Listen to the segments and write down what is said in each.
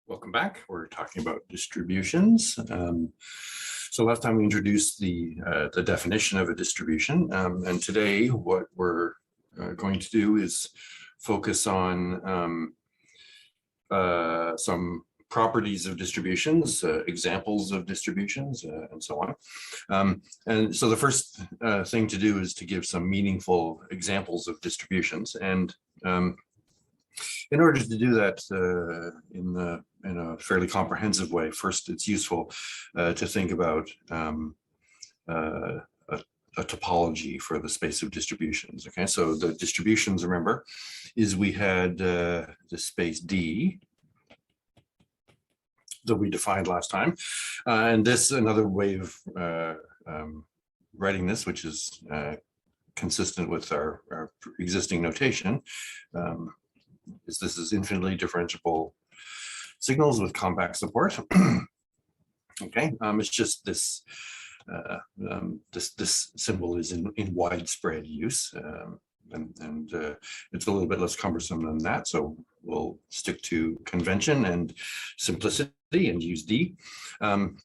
Welcome back. We're talking about distributions. So last time we introduced the definition of a distribution, and today what we're going to do is focus on some properties of distributions, examples of distributions, and so on. And so the first thing to do is to give some meaningful examples of distributions. And in order to do that in a fairly comprehensive way, first it's useful to think about a topology for the space of distributions. Okay, so the distributions, remember, is we had the space D that we defined last time, and this another way of writing this, which is consistent with our existing notation. This is infinitely differentiable signals with compact support. Okay, it's just this this symbol is in widespread use, and it's a little bit less cumbersome than that. So we'll stick to convention and simplicity and use D. And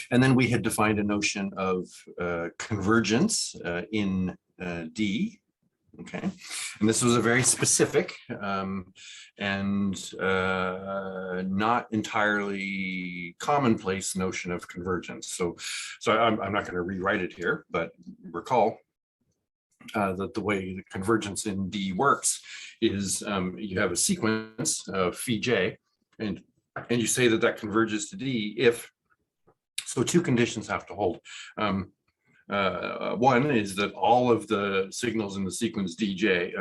then we had defined a notion of convergence in D. Okay, and this was a very specific and not entirely commonplace notion of convergence. So I'm not going to rewrite it here, but recall that the way the convergence in D works is you have a sequence of phi j, and you say that converges to D if, so two conditions have to hold. One is that all of the signals in the sequence DJ,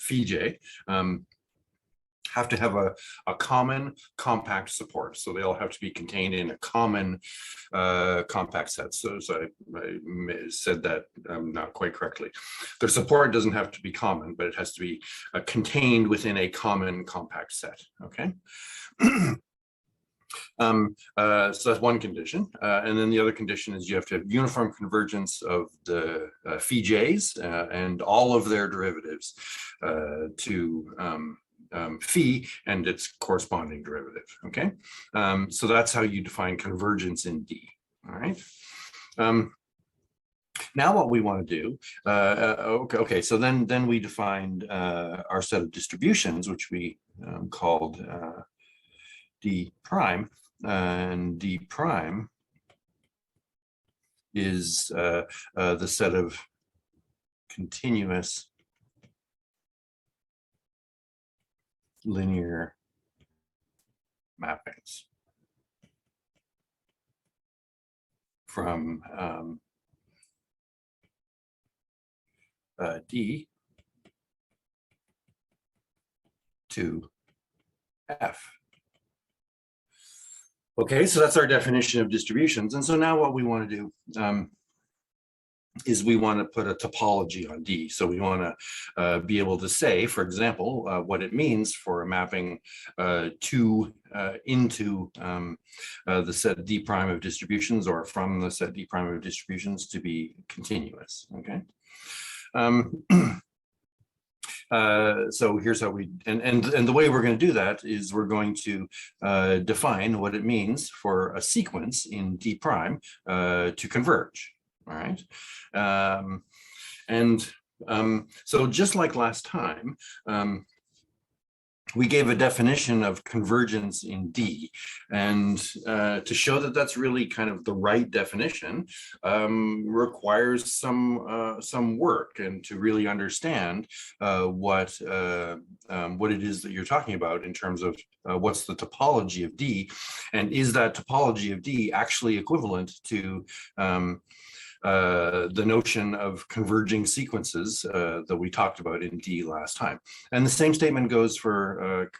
phi j, have to have a common compact support. So they all have to be contained in a common compact set. So I said that not quite correctly. Their support doesn't have to be common, but it has to be contained within a common compact set. Okay. So that's one condition, and then the other condition is you have to have uniform convergence of the phi j's and all of their derivatives to phi and its corresponding derivative. Okay, so that's how you define convergence in D. All right. Now what we want to do, okay, so then we defined our set of distributions, which we called D prime, and D prime is the set of continuous linear mappings from D to F. Okay, so that's our definition of distributions. And so now what we want to do is we want to put a topology on D. So we want to be able to say, for example, what it means for a mapping into the set D prime of distributions, or from the set D prime of distributions, to be continuous. Okay. So here's how we, and the way we're going to do that is we're going to define what it means for a sequence in D prime to converge. All right. So just like last time, we gave a definition of convergence in D, and to show that that's really kind of the right definition requires some work, and to really understand what it is that you're talking about in terms of what's the topology of D, and is that topology of D actually equivalent to the notion of converging sequences that we talked about in D last time. And the same statement goes for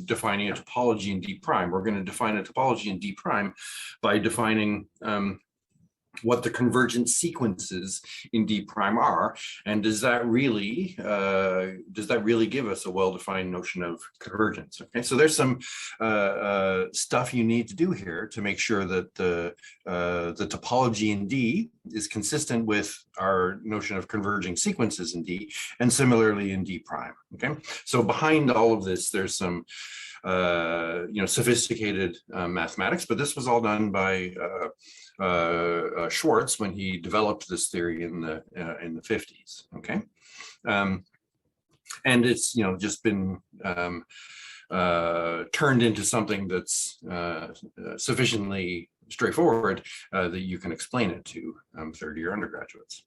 defining a topology in D prime. We're going to define a topology in D prime by defining what the convergent sequences in D prime are, and does that really give us a well-defined notion of convergence? Okay, so there's some stuff you need to do here to make sure that the topology in D is consistent with our notion of converging sequences in D, and similarly in D prime. Okay, so behind all of this, there's some sophisticated mathematics, but this was all done by Schwartz when he developed this theory in the 50s. Okay, and it's just been turned into something that's sufficiently straightforward that you can explain it to third-year undergraduates.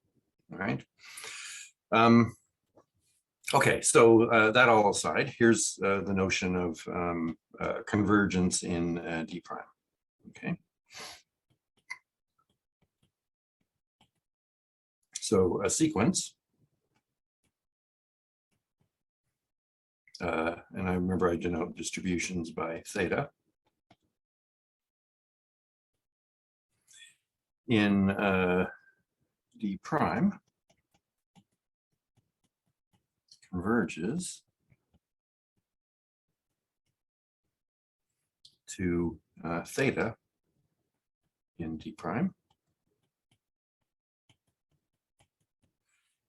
All right. Okay, so that all aside, here's the notion of convergence in D prime. Okay. So a sequence, and I remember I denote distributions by theta. In D prime converges to theta in D prime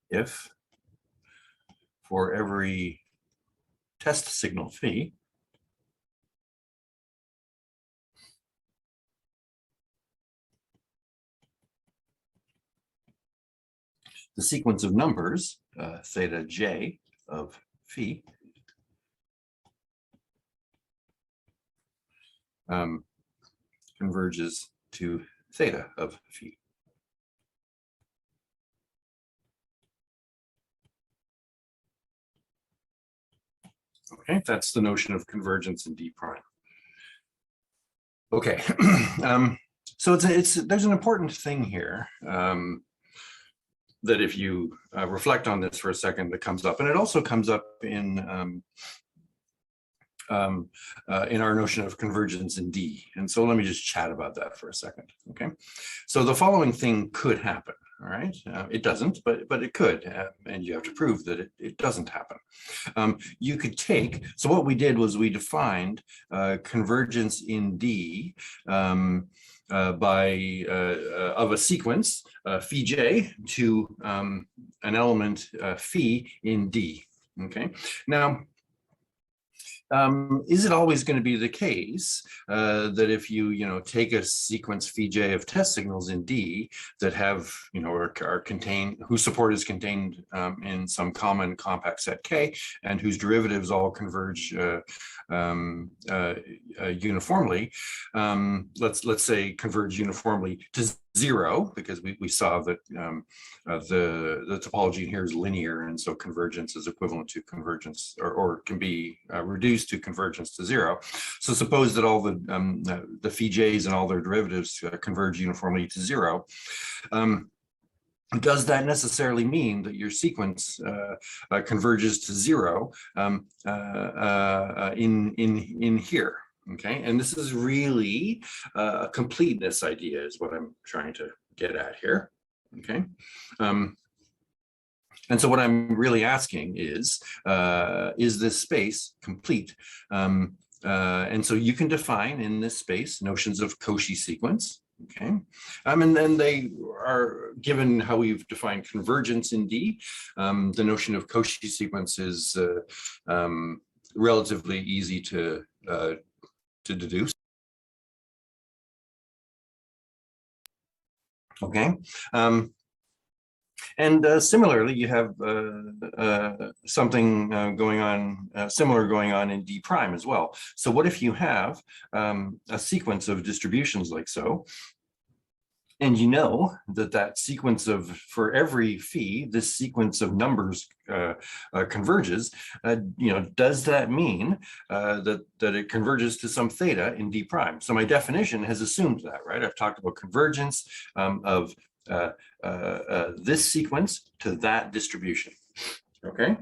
if for every test signal phi the sequence of numbers theta j of phi converges to theta of phi. Okay, that's the notion of convergence in D prime. Okay, so there's an important thing here that if you reflect on this for a second, that comes up, and it also comes up in our notion of convergence in D. And so let me just chat about that for a second. Okay, so the following thing could happen. All right, it doesn't, but it could, and you have to prove that it doesn't happen. You could take, so what we did was we defined convergence in D of a sequence phi j to an element phi in D. Okay, now is it always going to be the case that if you take a sequence phi j of test signals in D that have are contained, whose support is contained in some common compact set K, and whose derivatives all converge uniformly, let's say converge uniformly to 0, because we saw that the topology in here is linear, and so convergence is equivalent to convergence, or can be reduced to convergence to 0. So suppose that all the phi j's and all their derivatives converge uniformly to 0. Does that necessarily mean that your sequence converges to 0 in here? Okay, and this is really a completeness idea is what I'm trying to get at here. Okay, and so what I'm really asking is this space complete? And so you can define in this space notions of Cauchy sequence. Okay, and then they are given how we've defined convergence in D. The notion of Cauchy sequence is relatively easy to deduce. Okay, and similarly, you have something going on, similar going on in D prime as well. So what if you have a sequence of distributions like so, and you know that sequence of, for every phi, this sequence of numbers converges, does that mean that it converges to some theta in D prime? So my definition has assumed that, right? I've talked about convergence of this sequence to that distribution. Okay.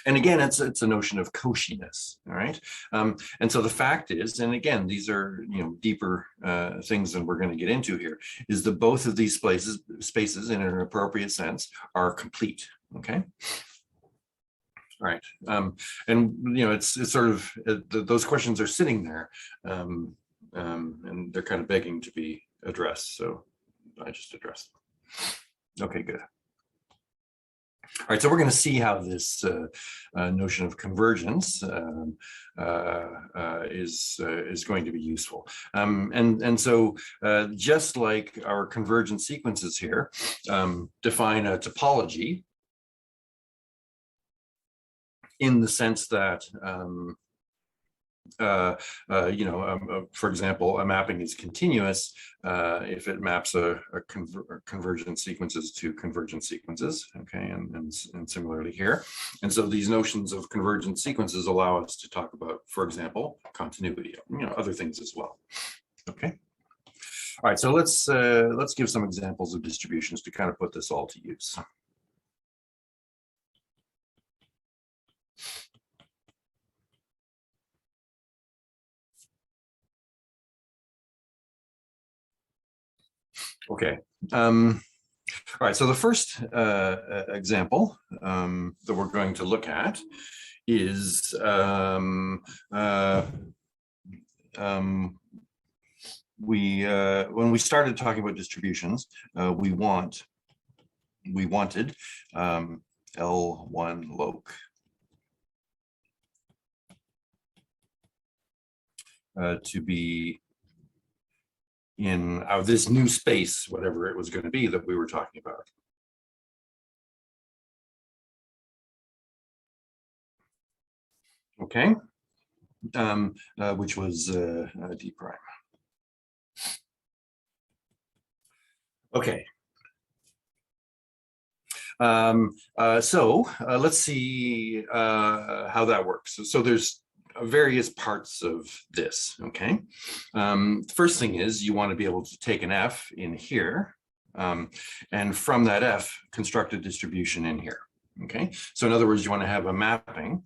And again, it's a notion of Cauchiness, all right? And so the fact is, and again, these are deeper things than we're going to get into here, is that both of these spaces in an appropriate sense are complete. Okay. All right. And it's sort of those questions are sitting there, and they're kind of begging to be addressed. So I just addressed them. Okay, good. All right, so we're going to see how this notion of convergence is going to be useful. And so just like our convergent sequences here define a topology in the sense that for example, a mapping is continuous if it maps a convergent sequences to convergent sequences, okay, and similarly here. And so these notions of convergent sequences allow us to talk about, for example, continuity, other things as well, okay. All right, so let's give some examples of distributions to kind of put this all to use. Okay. All right. So the first example that we're going to look at is when we started talking about distributions, we wanted L1 loc to be in this new space, whatever it was going to be that we were talking about. Okay, which was D prime. Okay. So let's see how that works. So there's various parts of this, okay? The first thing is you want to be able to take an F in here, and from that F, construct a distribution in here, okay? So in other words, you want to have a mapping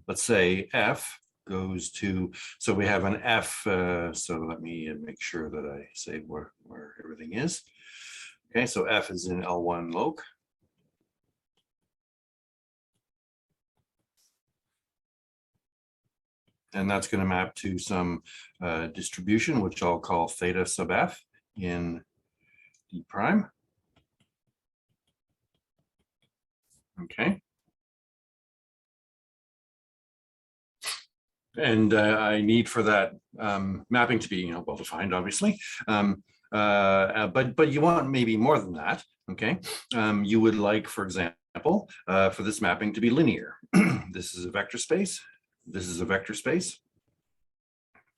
let's say F goes to, so we have an F, so let me make sure that I say where everything is. Okay, so F is in L1 loc. And that's going to map to some distribution, which I'll call theta sub F in D prime. Okay. And I need for that mapping to be, well defined, obviously. But you want maybe more than that. Okay. You would like, for example, for this mapping to be linear. This is a vector space. This is a vector space.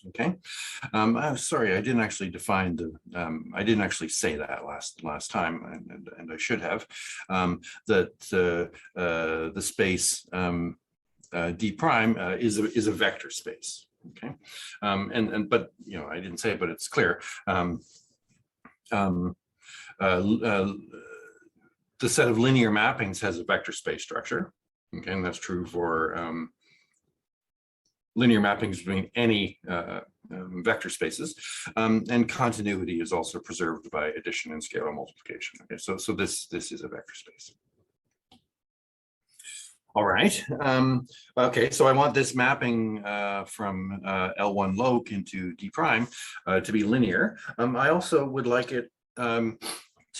Okay. I'm sorry, I didn't actually define the. I didn't actually say that last time, and I should have. That the space D prime is a vector space. Okay, but I didn't say it, but it's clear. The set of linear mappings has a vector space structure. Okay, and that's true for linear mappings between any vector spaces, and continuity is also preserved by addition and scalar multiplication. Okay, so this is a vector space. All right. Okay, so I want this mapping from L1 loc into D prime to be linear. I also would like it to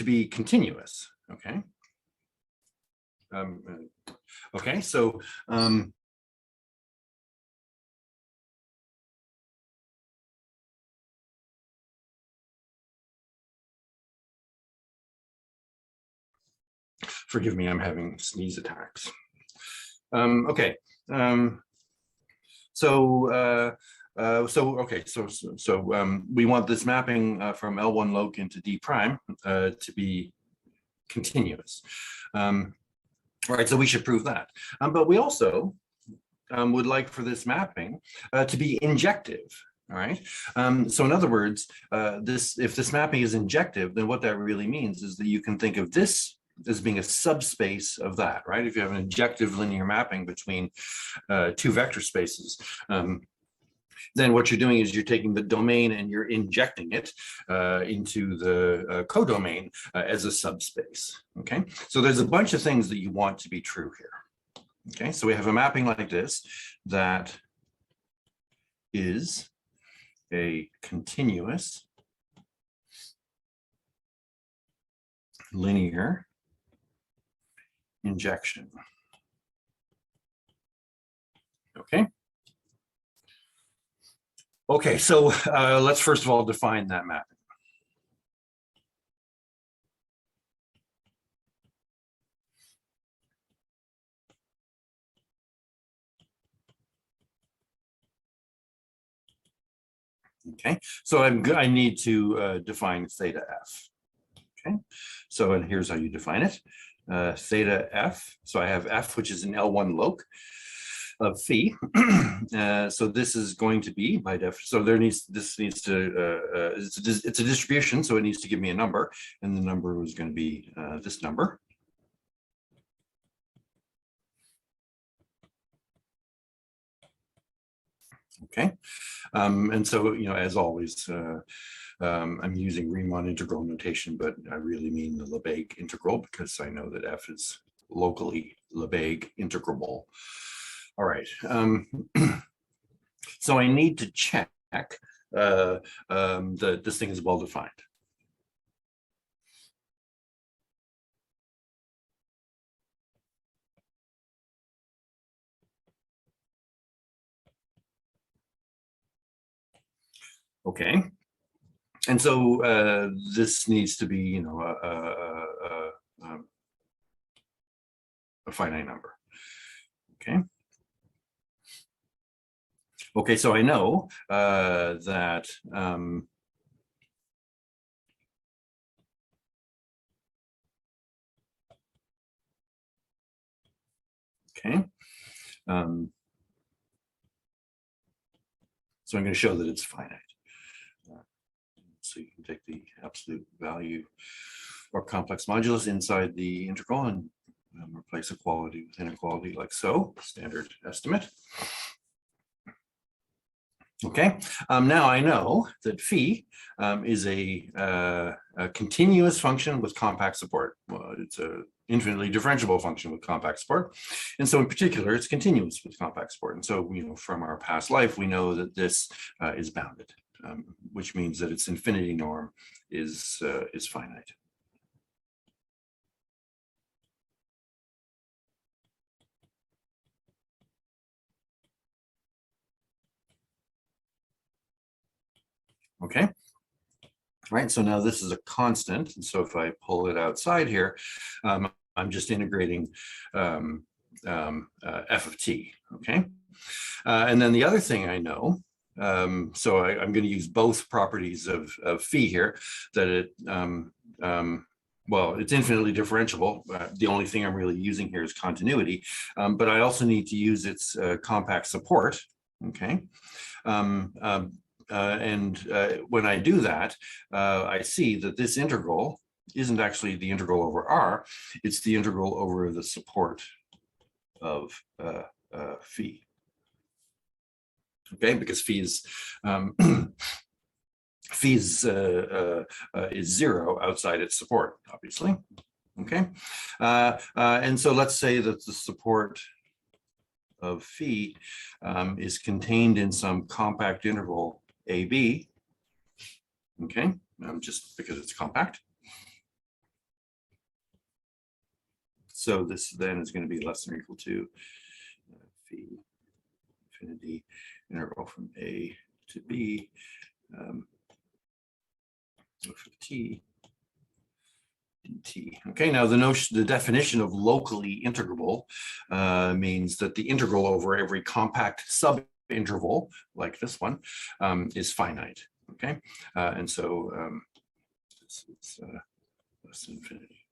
be continuous. Okay. Okay, so forgive me, I'm having sneeze attacks. Okay. So we want this mapping from L1 loc into D prime to be continuous. Right, so we should prove that. But we also would like for this mapping to be injective. All right. So in other words, if this mapping is injective, then what that really means is that you can think of this as being a subspace of that, right? If you have an injective linear mapping between two vector spaces, then what you're doing is you're taking the domain and you're injecting it into the codomain as a subspace. Okay, so there's a bunch of things that you want to be true here. Okay, so we have a mapping like this that is a continuous linear injection. Okay. Okay, so let's first of all define that mapping. Okay, so I need to define theta f. Okay, so and here's how you define it. Theta f, so I have f, which is an L1 loc of phi. So this is going to be by def. So this needs to it's a distribution, so it needs to give me a number, and the number was going to be this number. Okay, and so as always, I'm using Riemann integral notation, but I really mean the Lebesgue integral because I know that f is locally Lebesgue integrable. All right, so I need to check that this thing is well defined. Okay, and so this needs to be, a finite number. Okay. Okay, so I know that okay. So I'm going to show that it's finite. So you can take the absolute value or complex modulus inside the integral and replace equality with inequality like so, standard estimate. Okay, now I know that phi is a continuous function with compact support. Well, it's a infinitely differentiable function with compact support. And so in particular, it's continuous with compact support. And so, from our past life, we know that this is bounded, which means that its infinity norm is finite. Okay. Right, so now this is a constant, and so if I pull it outside here, I'm just integrating f of t, okay? And then the other thing I know, so I'm going to use both properties of phi here, that it, well, it's infinitely differentiable. The only thing I'm really using here is continuity, but I also need to use its compact support, okay? When I do that, I see that this integral isn't actually the integral over R, it's the integral over the support of phi. Okay, because phi is is 0 outside its support, obviously. Okay, and so let's say that the support of phi is contained in some compact interval AB, okay, just because it's compact. So this then is going to be less than or equal to phi infinity integral from A to B of t dt. Okay, now the definition of locally integrable means that the integral over every compact subinterval, like this one, is finite. Okay, and so it's less than infinity.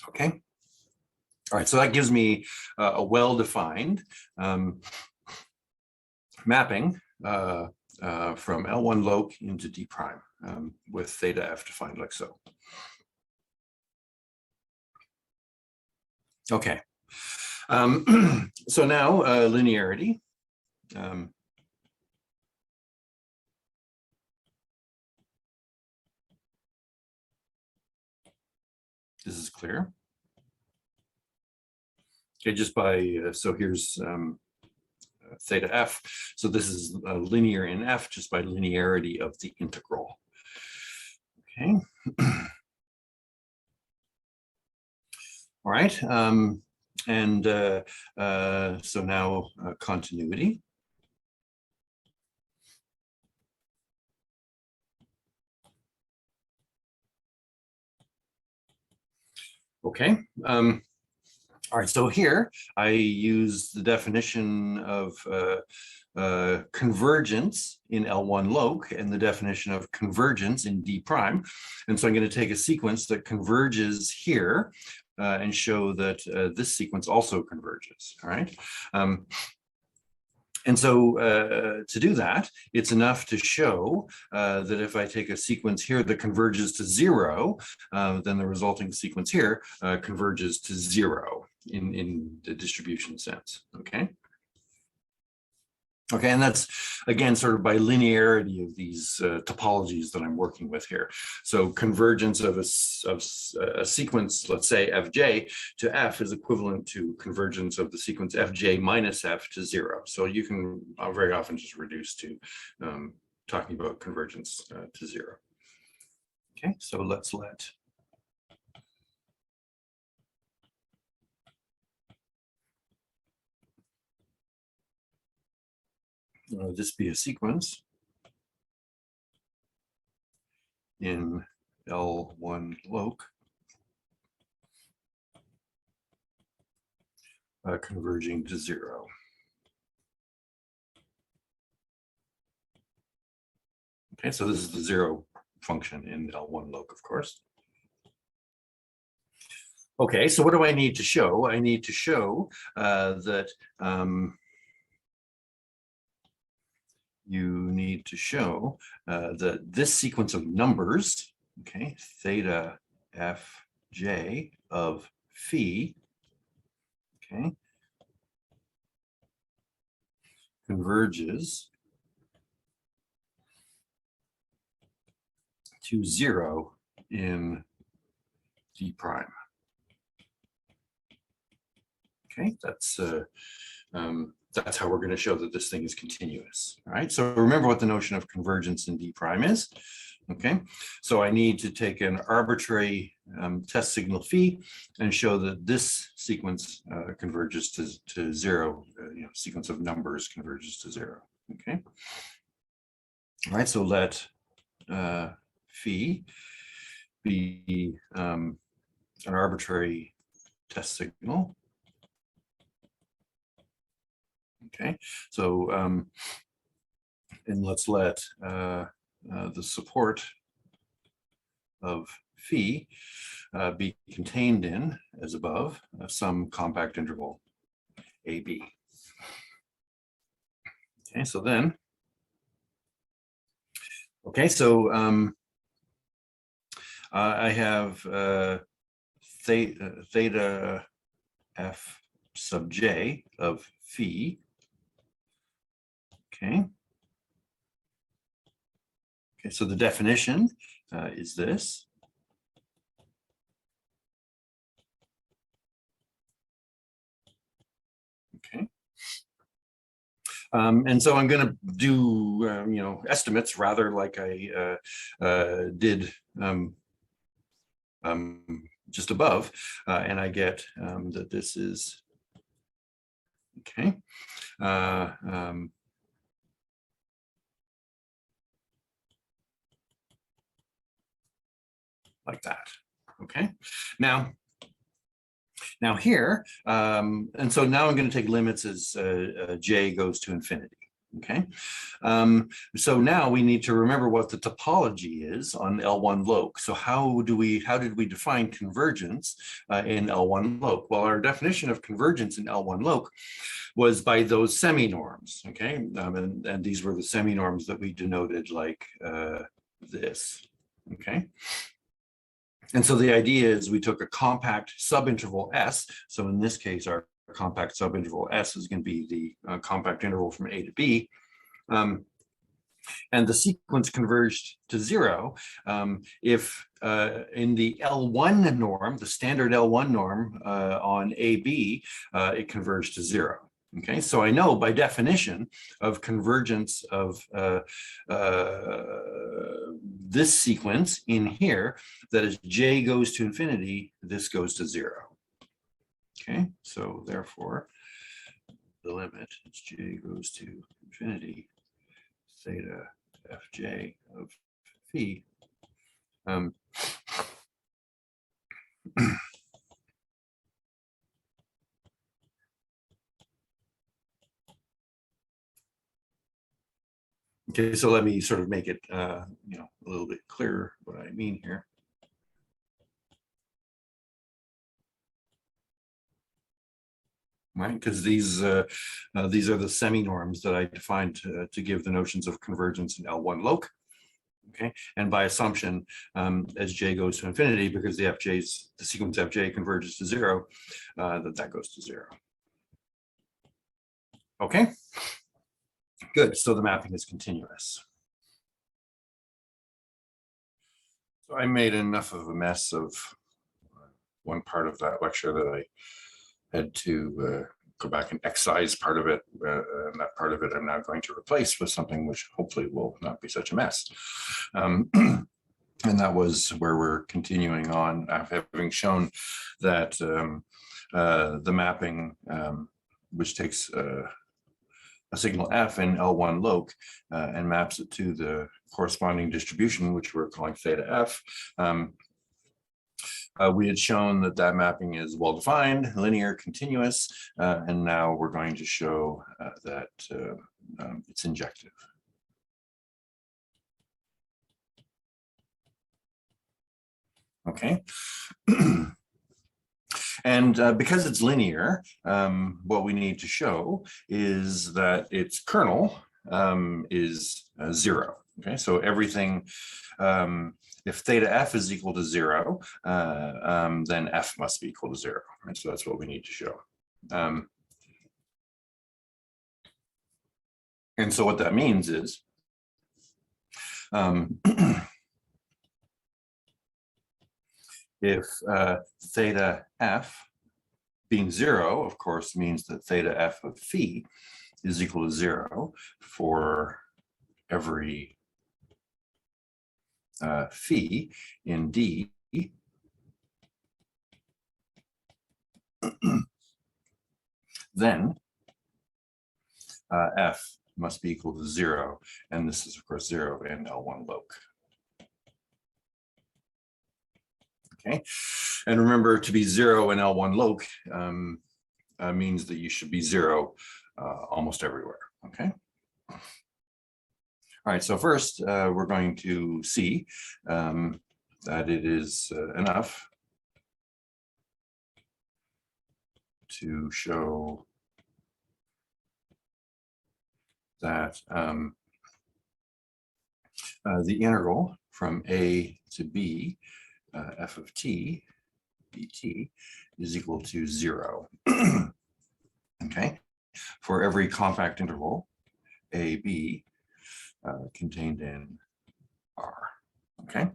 Okay. All right, so that gives me a well-defined mapping from L1 loc into D prime with theta f defined like so. Okay, So now linearity. This is clear. Okay, just by, so here's theta f. So this is linear in f just by linearity of the integral. Okay. All right. So now continuity. Okay. All right, so here I use the definition of convergence in L1 loc and the definition of convergence in D prime. And so I'm going to take a sequence that converges here and show that this sequence also converges, all right? And so to do that, it's enough to show that if I take a sequence here that converges to 0, then the resulting sequence here converges to 0 in the distribution sense, okay? Okay, and that's, again, sort of by linearity of these topologies that I'm working with here. So convergence of a sequence, let's say fj to f is equivalent to convergence of the sequence fj minus f to 0. So you can very often just reduce to talking about convergence to 0. Okay, so let's let this be a sequence in L1 loc converging to 0. Okay, so this is the 0 function in L1 loc, of course. Okay, so what do I need to show? I need to show that you need to show that this sequence of numbers, okay, theta fj of phi, okay, converges to 0 in D prime. Okay, that's how we're going to show that this thing is continuous. All right, so remember what the notion of convergence in D prime is. Okay, so I need to take an arbitrary test signal phi and show that this sequence converges to 0, sequence of numbers converges to 0. Okay, all right, so let phi be an arbitrary test signal. Okay, so and let's let the support of phi be contained in, as above, some compact interval AB. Okay, so then, okay, so I have theta f sub j of phi. Okay. Okay, so the definition is this. Okay. And so I'm going to do, estimates rather like I did just above, and I get that this is, okay, like that. Okay, now here, and so now I'm going to take limits as j goes to infinity. Okay, so now we need to remember what the topology is on L1 loc. So how did we define convergence in L1 loc? Well, our definition of convergence in L1 loc was by those semi-norms. Okay, and these were the semi-norms that we denoted like this. Okay. And so the idea is we took a compact subinterval S. So in this case, our compact subinterval S is going to be the compact interval from A to B. And the sequence converged to 0 if in the L1 norm, the standard L1 norm on AB, it converged to 0. Okay, so I know by definition of convergence of this sequence in here that as j goes to infinity, this goes to 0. Okay, so therefore, the limit as j goes to infinity, theta fj of phi. Okay, so let me sort of make it, a little bit clearer what I mean here. Right, because these are the semi-norms that I defined to give the notions of convergence in L1 loc. Okay, and by assumption, as j goes to infinity, because the sequence fj converges to 0, that goes to 0. Okay, good. So the mapping is continuous. So I made enough of a mess of one part of that lecture that I had to go back and excise part of it, and that part of it I'm now going to replace with something which hopefully will not be such a mess. And that was where we're continuing on, having shown that the mapping, which takes a signal f in L1 loc and maps it to the corresponding distribution, which we're calling theta f. We had shown that that mapping is well-defined, linear, continuous, and now we're going to show that it's injective. Okay. And because it's linear, what we need to show is that its kernel is 0. Okay, so everything, if theta f is equal to 0, then f must be equal to 0. Right? So that's what we need to show. And so what that means is if theta f being 0, of course, means that theta f of phi is equal to 0 for every phi in D, then f must be equal to 0, and this is of course 0 in L1 loc. Okay, and remember, to be 0 in L1 loc means that you should be 0 almost everywhere. Okay. All right, so first we're going to see that it is enough to show that the integral from A to B, f of t, dt, is equal to 0. Okay, for every compact interval, A, B, contained in R. Okay,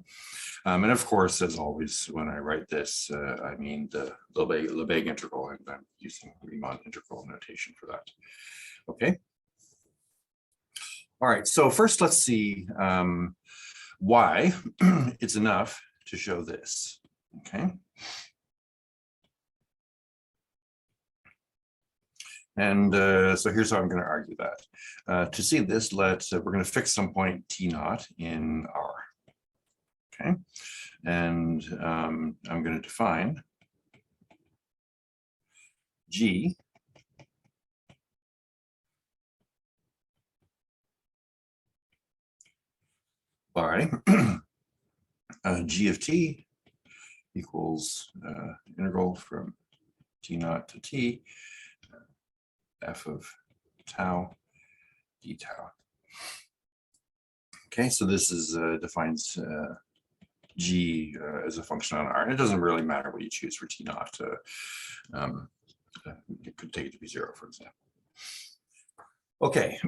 and of course, as always, when I write this, I mean the Lebesgue integral, and I'm using Riemann integral notation for that. Okay. All right, so first let's see why it's enough to show this. Okay. And so here's how I'm going to argue that. To see this, we're going to fix some point t naught in R. Okay, and I'm going to define G by G of t equals integral from t naught to t, f of tau d tau. Okay, so this is defines G as a function on R. And it doesn't really matter what you choose for t naught. You could take it to be 0, for example. Okay.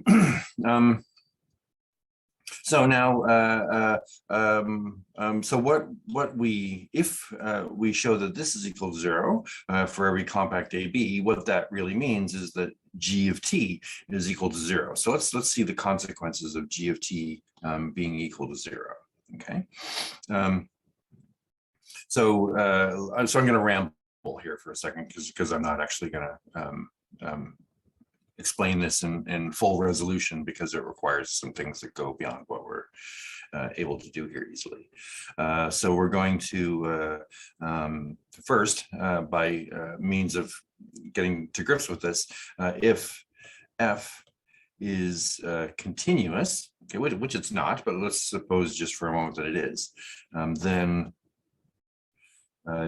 So now, so if we show that this is equal to 0 for every compact AB, what that really means is that G of T is equal to 0. So let's see the consequences of G of T being equal to 0. Okay. So I'm going to ramble here for a second because I'm not actually going to explain this in full resolution, because it requires some things that go beyond what we're able to do here easily. So we're going to first, by means of getting to grips with this, if F is continuous, okay, which it's not, but let's suppose just for a moment that it is, then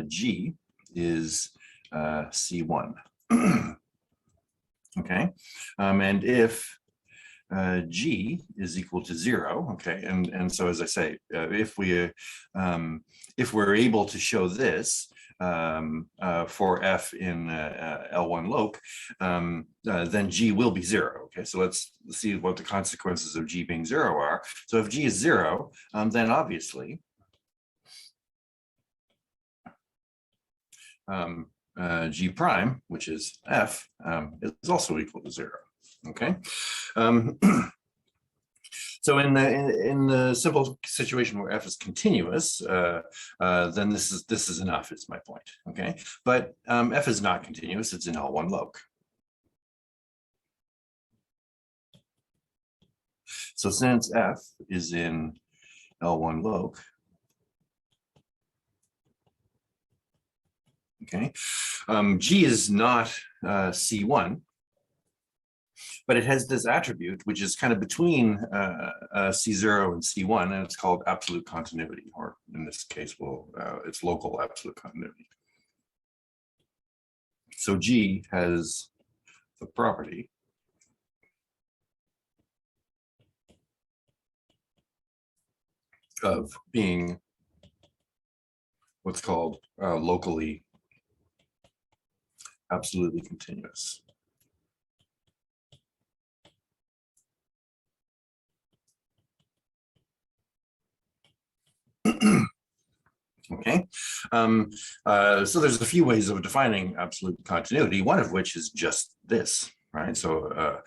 G is C1. Okay, and if G is equal to 0, okay, and so as I say, if we're able to show this for F in L1 loc, then G will be 0. Okay, so let's see what the consequences of G being 0 are. So if G is 0, then obviously G prime, which is F, is also equal to 0. Okay. So in the simple situation where F is continuous, then this is enough, is my point. Okay. But F is not continuous, it's in L1 loc. So since F is in L1 loc, okay, G is not C1, but it has this attribute, which is kind of between C0 and C1, and it's called absolute continuity, or in this case, it's local absolute continuity. So G has the property of being what's called locally absolutely continuous. Okay, so there's a few ways of defining absolute continuity, one of which is just this, right? So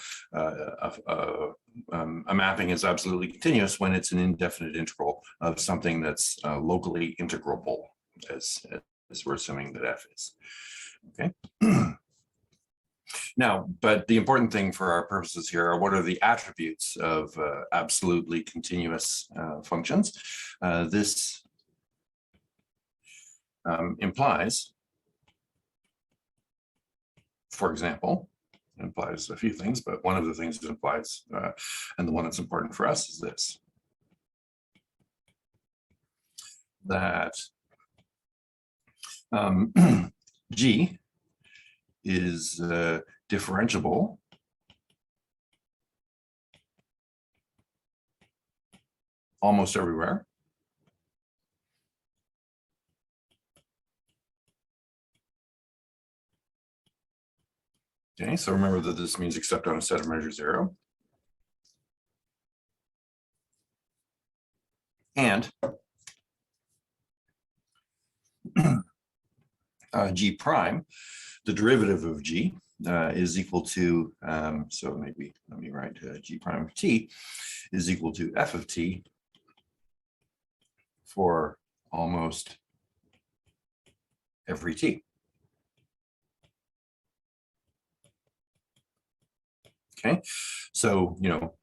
a mapping is absolutely continuous when it's an indefinite integral of something that's locally integrable, as we're assuming that F is. Okay. Now, but the important thing for our purposes here are what are the attributes of absolutely continuous functions. This implies, for example, implies a few things, but one of the things it implies, and the one that's important for us, is this: that G is differentiable almost everywhere. Okay, so remember that this means except on a set of measure 0. And G prime, the derivative of G, is equal to, so maybe let me write G prime of T is equal to F of T for almost every T. Okay, so, you know,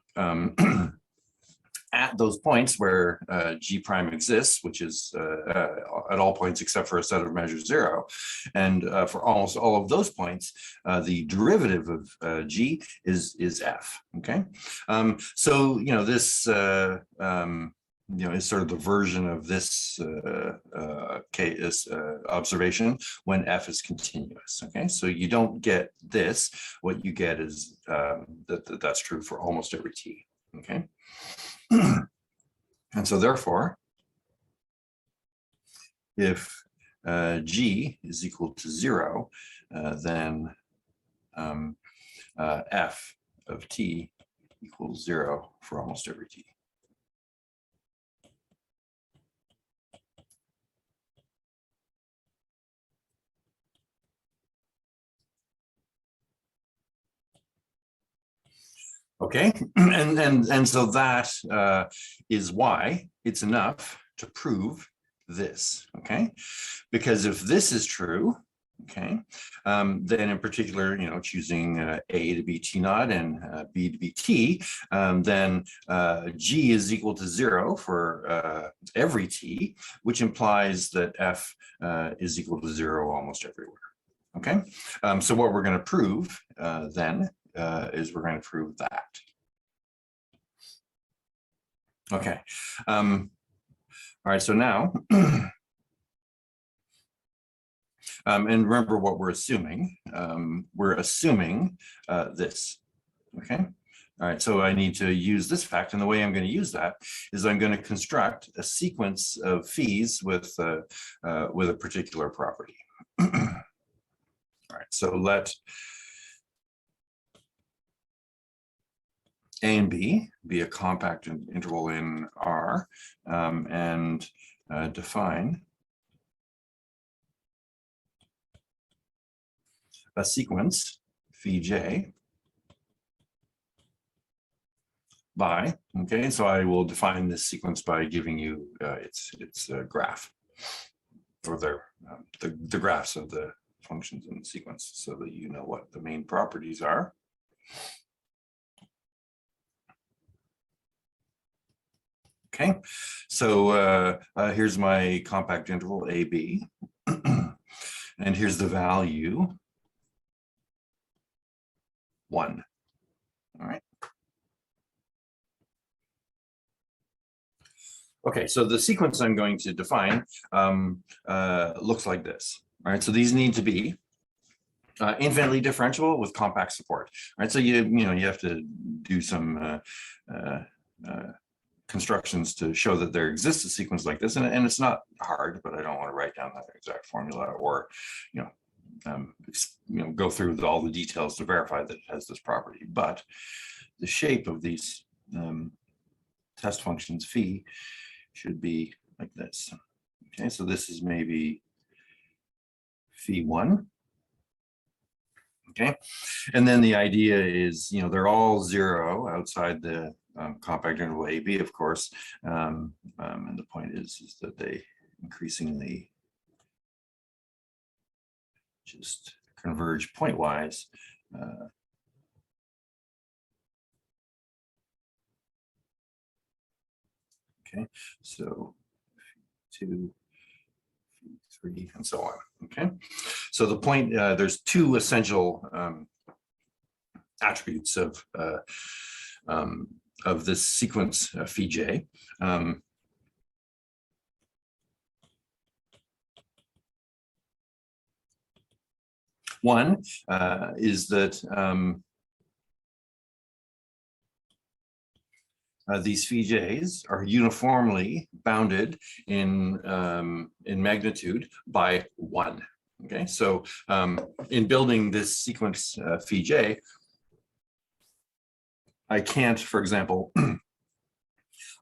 at those points where G prime exists, which is at all points except for a set of measure 0, and for almost all of those points, the derivative of G is F. Okay, so, you know, this you know, is sort of the version of this case observation when F is continuous. Okay, so you don't get this. What you get is that's true for almost every T. Okay. And so therefore, if G is equal to 0, then f of t equals 0 for almost every t. Okay, and so that is why it's enough to prove this. Okay, because if this is true, okay, then in particular, choosing A to be T naught and B to be T, then G is equal to 0 for every T, which implies that F is equal to 0 almost everywhere. Okay, so what we're going to prove then is we're going to prove that. Okay. All right, so now, and remember what we're assuming. We're assuming this, okay? All right, so I need to use this fact, and the way I'm going to use that is I'm going to construct a sequence of phis with a particular property. All right, so let A and B be a compact interval in R, and define a sequence phi j by, okay, so I will define this sequence by giving you its graph, or the graphs of the functions in the sequence, so that you know what the main properties are. Okay, so here's my compact interval AB, and here's the value 1. All right. Okay, so the sequence I'm going to define looks like this. All right, so these need to be infinitely differentiable with compact support. All right, so you have to do some constructions to show that there exists a sequence like this, and it's not hard, but I don't want to write down that exact formula or go through all the details to verify that it has this property. But the shape of these test functions phi should be like this. Okay, so this is maybe phi 1. Okay, and then the idea is, they're all 0 outside the compact interval AB, of course, and the point is that they increasingly just converge pointwise. Okay, so 2, 3, and so on. Okay, so the point, there's 2 essential attributes of this sequence phi j. One is that these phi j's are uniformly bounded in magnitude by 1. Okay, so in building this sequence phi j, I can't, for example,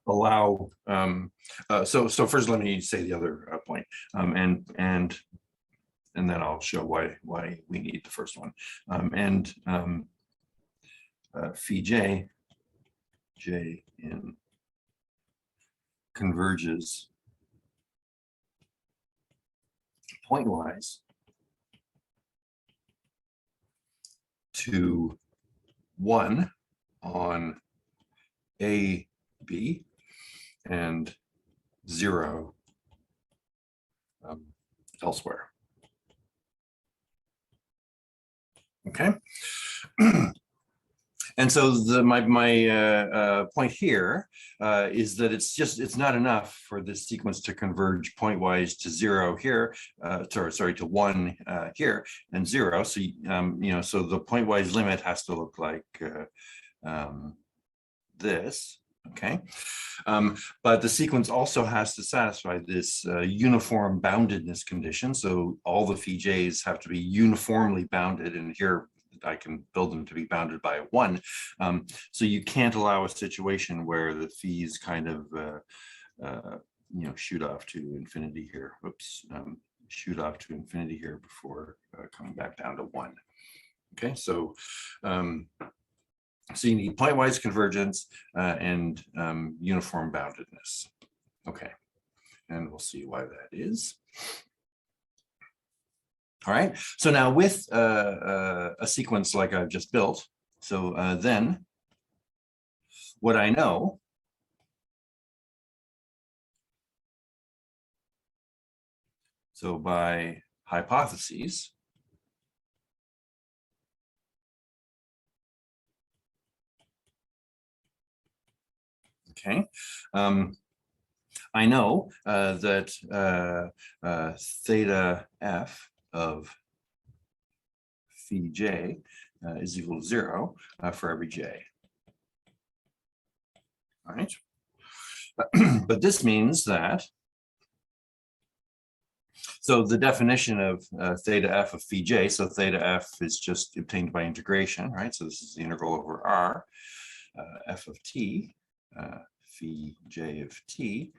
allow. So first, let me say the other point, and then I'll show why we need the first one. Phi j in converges pointwise to 1 on A, B, and 0 elsewhere. Okay. And so my point here is that it's not enough for this sequence to converge pointwise to 0 here, to 1 here and 0. So so the pointwise limit has to look like this. Okay, but the sequence also has to satisfy this uniform boundedness condition. So all the phi j's have to be uniformly bounded, and here I can build them to be bounded by 1. So you can't allow a situation where the fees kind of shoot off to infinity here. Whoops, shoot off to infinity here before coming back down to 1. Okay, so so you need pointwise convergence and uniform boundedness. Okay, and we'll see why that is. All right, so now with a sequence like I've just built, so then what I know so by hypotheses, okay, I know that theta f of phi j is equal to 0 for every j. All right, but this means that, so the definition of theta f of phi j, so theta f is just obtained by integration, right? So this is the integral over r, f of t, phi j of t,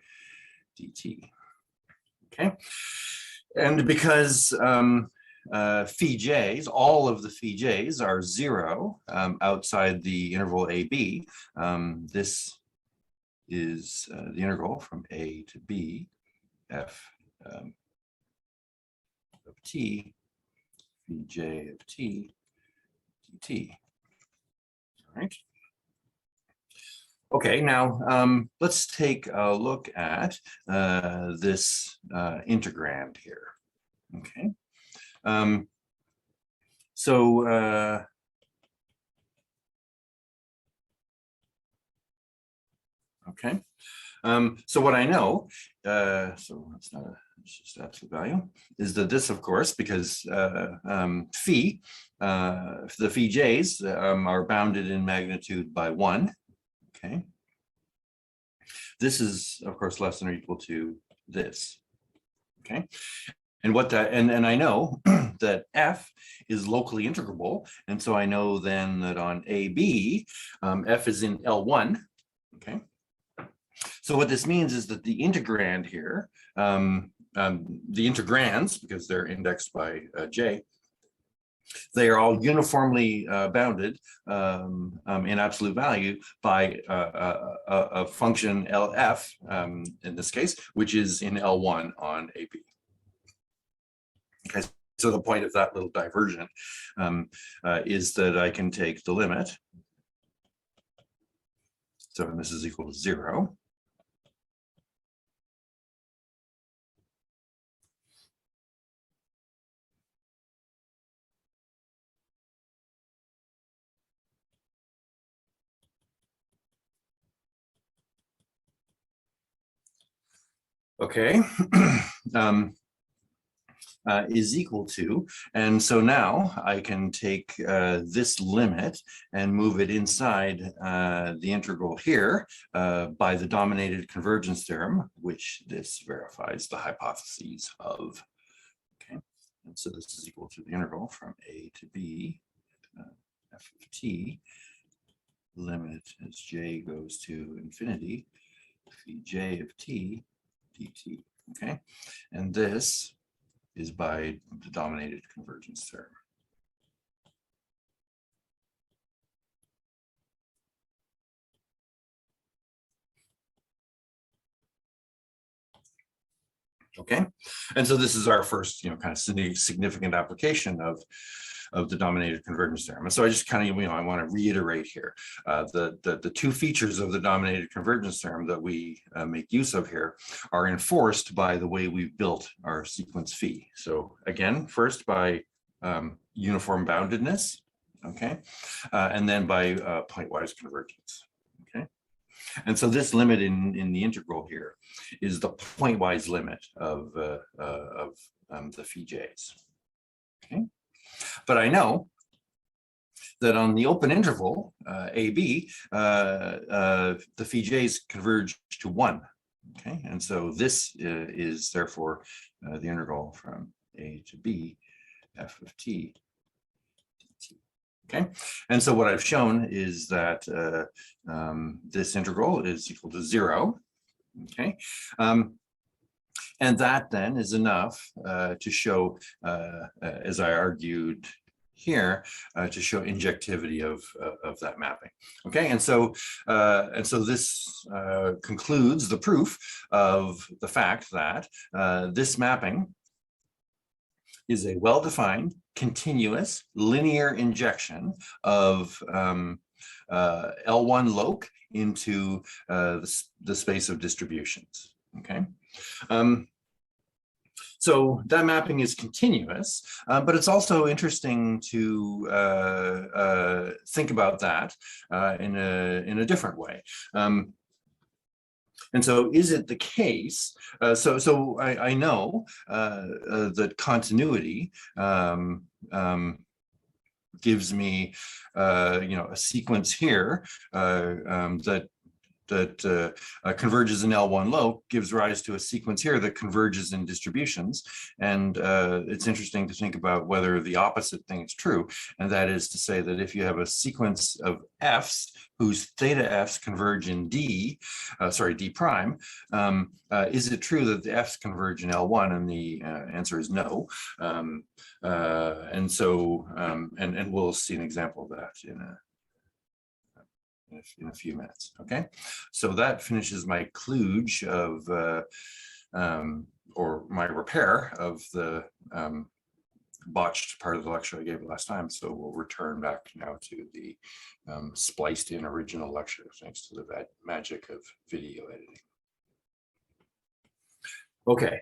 dt. Okay, and because phi j's, all of the phi j's are 0 outside the interval ab, this is the integral from a to b, f of t, phi j of t, dt. All right. Okay, now let's take a look at this integrand here. Okay, so okay, so what I know, so it's not it's just absolute value, is that this, of course, because phi, the phi j's are bounded in magnitude by 1. Okay, this is, of course, less than or equal to this. Okay, and what that, and I know that f is locally integrable, and so I know then that on AB, f is in L1. Okay, so what this means is that the integrand here, the integrands, because they're indexed by j, they are all uniformly bounded in absolute value by a function LF, in this case, which is in L1 on AB. Okay, so the point of that little divergent is that I can take the limit. So this is equal to 0. Okay, is equal to, and so now I can take this limit and move it inside the integral here by the dominated convergence theorem, which this verifies the hypotheses of. Okay, and so this is equal to the integral from a to b, f of t, limit as j goes to infinity, phi j of t dt. Okay, and this is by the dominated convergence theorem. Okay, and so this is our first, kind of significant application of the dominated convergence theorem. And so I just kind of, I want to reiterate here the two features of the dominated convergence theorem that we make use of here are enforced by the way we've built our sequence phi. So again, first by uniform boundedness, okay, and then by pointwise convergence. Okay, and so this limit in the integral here is the pointwise limit of the phi j's. Okay, but I know that on the open interval AB, the phi j's converge to 1. Okay, and so this is therefore the integral from a to b f of t dt. Okay, and so what I've shown is that this integral is equal to 0. Okay, and that then is enough to show, as I argued here, to show injectivity of that mapping. Okay, and so this concludes the proof of the fact that this mapping is a well-defined, continuous, linear injection of L1 loc into the space of distributions. Okay. So that mapping is continuous, but it's also interesting to think about that in a different way. And so is it the case, so I know that continuity gives me, a sequence here that converges in L1 loc, gives rise to a sequence here that converges in distributions. And it's interesting to think about whether the opposite thing is true. And that is to say that if you have a sequence of Fs whose theta Fs converge in D prime, is it true that the Fs converge in L1? And the answer is no. And so, and we'll see an example of that in a few minutes. Okay, so that finishes my kludge of or my repair of the botched part of the lecture I gave last time. So we'll return back now to the spliced in original lecture, thanks to the magic of video editing. Okay.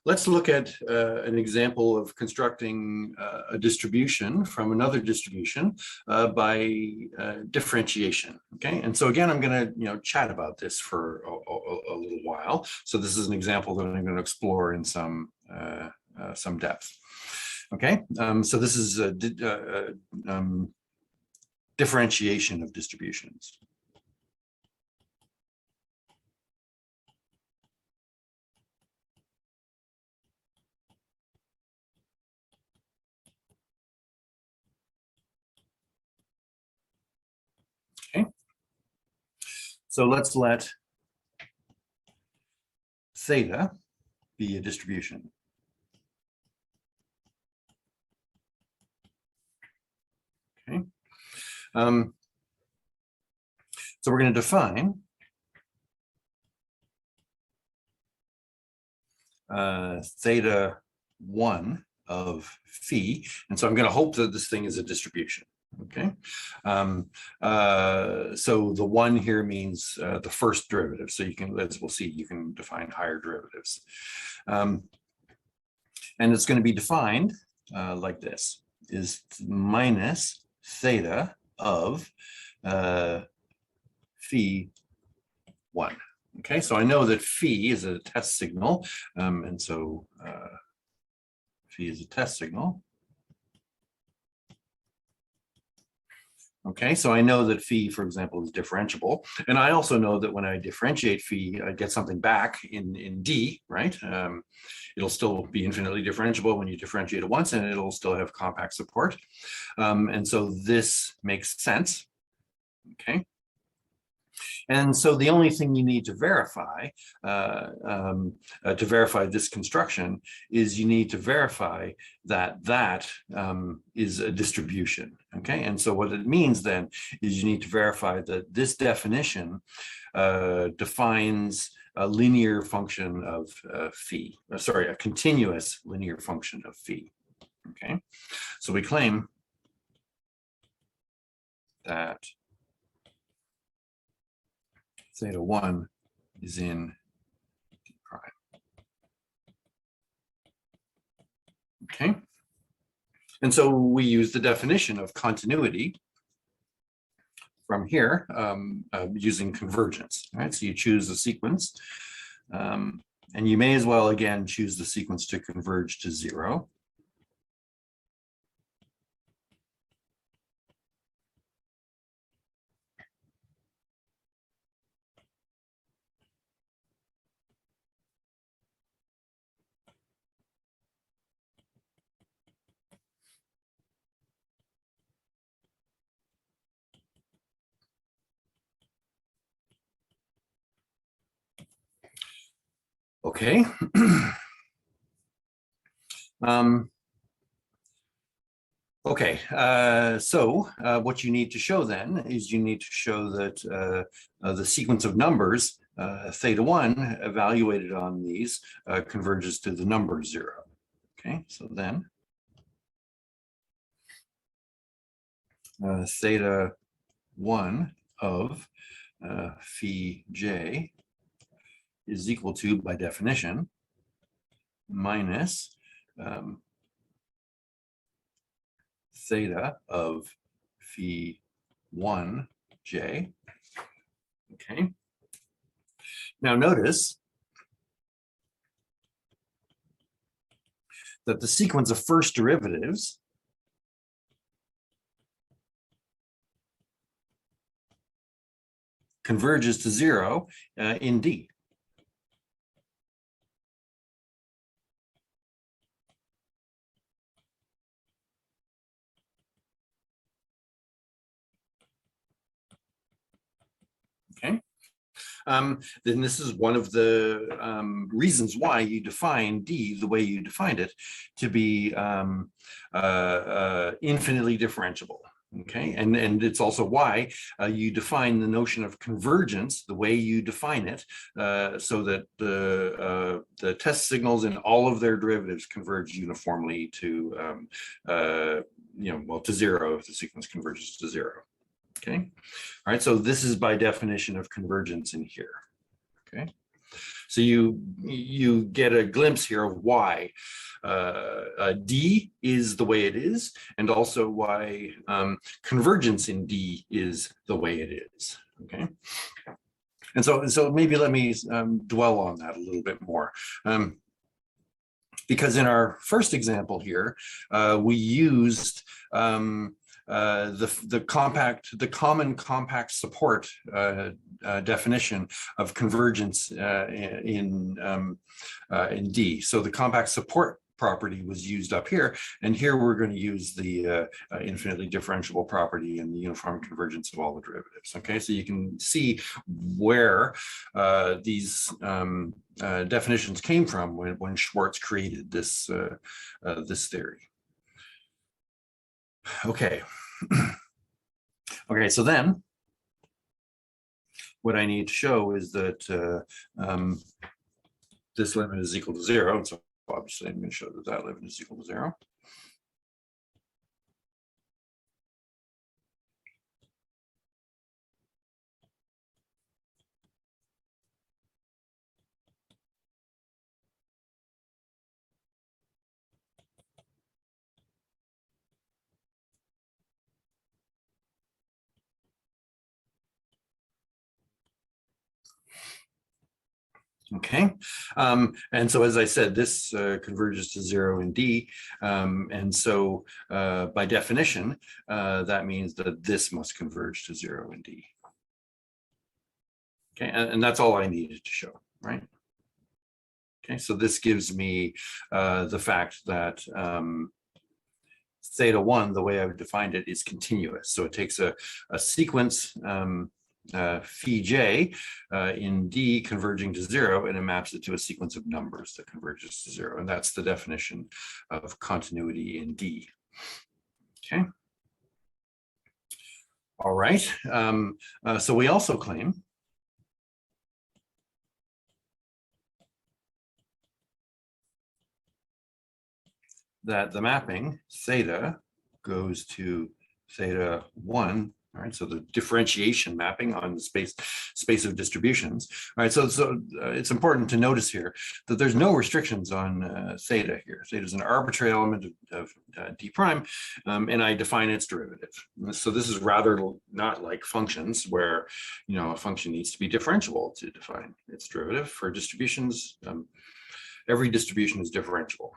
Let's look at an example of constructing a distribution from another distribution by differentiation. Okay, and so again, I'm going to chat about this for a little while. So this is an example that I'm going to explore in some depth. Okay, so this is a differentiation of distributions. Okay, so let's let theta be a distribution. Okay, so we're going to define theta 1 of phi, and so I'm going to hope that this thing is a distribution. Okay, so the 1 here means the first derivative. So you can, as we'll see, you can define higher derivatives, and it's going to be defined like this: is minus theta of phi 1. Okay, so I know that phi is a test signal, and so phi is a test signal. Okay, so I know that phi, for example, is differentiable. And I also know that when I differentiate phi, I get something back in D, right? It'll still be infinitely differentiable when you differentiate it once, and it'll still have compact support. And so this makes sense, okay? And so the only thing you need to verify this construction is you need to verify that that is a distribution. Okay, and so what it means then is you need to verify that this definition defines a linear function of phi. Sorry, a continuous linear function of phi. Okay, so we claim that theta 1 is in D prime. Okay, and so we use the definition of continuity from here using convergence, right? So you choose a sequence, and you may as well again choose the sequence to converge to 0. Okay. Okay, so what you need to show then is you need to show that the sequence of numbers, theta 1, evaluated on these, converges to the number 0. Okay, so then theta 1 of phi j is equal to, by definition, minus theta of phi 1j. Okay. Now notice that the sequence of first derivatives converges to 0 in D. Okay. Then this is one of the reasons why you define D the way you defined it, to be infinitely differentiable. Okay, and it's also why you define the notion of convergence the way you define it, so that the test signals in all of their derivatives converge uniformly to to 0 if the sequence converges to 0. Okay, all right, so this is by definition of convergence in here. Okay, so you get a glimpse here of why D is the way it is, and also why convergence in D is the way it is. Okay, and so maybe let me dwell on that a little bit more. Because in our first example here, we used the common compact support definition of convergence in D. So the compact support property was used up here, and here we're going to use the infinitely differentiable property and the uniform convergence of all the derivatives. Okay, so you can see where these definitions came from when Schwartz created this this theory. Okay. Okay, so then what I need to show is that this limit is equal to 0. And so obviously I'm going to show that that limit is equal to 0. Okay, and so as I said, this converges to 0 in D, and so by definition, that means that this must converge to 0 in D. Okay, and that's all I needed to show, right? Okay, so this gives me the fact that theta 1, the way I've defined it, is continuous. So it takes a sequence phi j in D converging to 0, and it maps it to a sequence of numbers that converges to 0. And that's the definition of continuity in D. Okay. All right. So we also claim that the mapping theta goes to theta 1. All right, so the differentiation mapping on the space of distributions. All right, so it's important to notice here that there's no restrictions on theta here. Theta is an arbitrary element of d prime, and I define its derivative. So this is rather not like functions where, you know, a function needs to be differentiable to define its derivative. For distributions, every distribution is differentiable.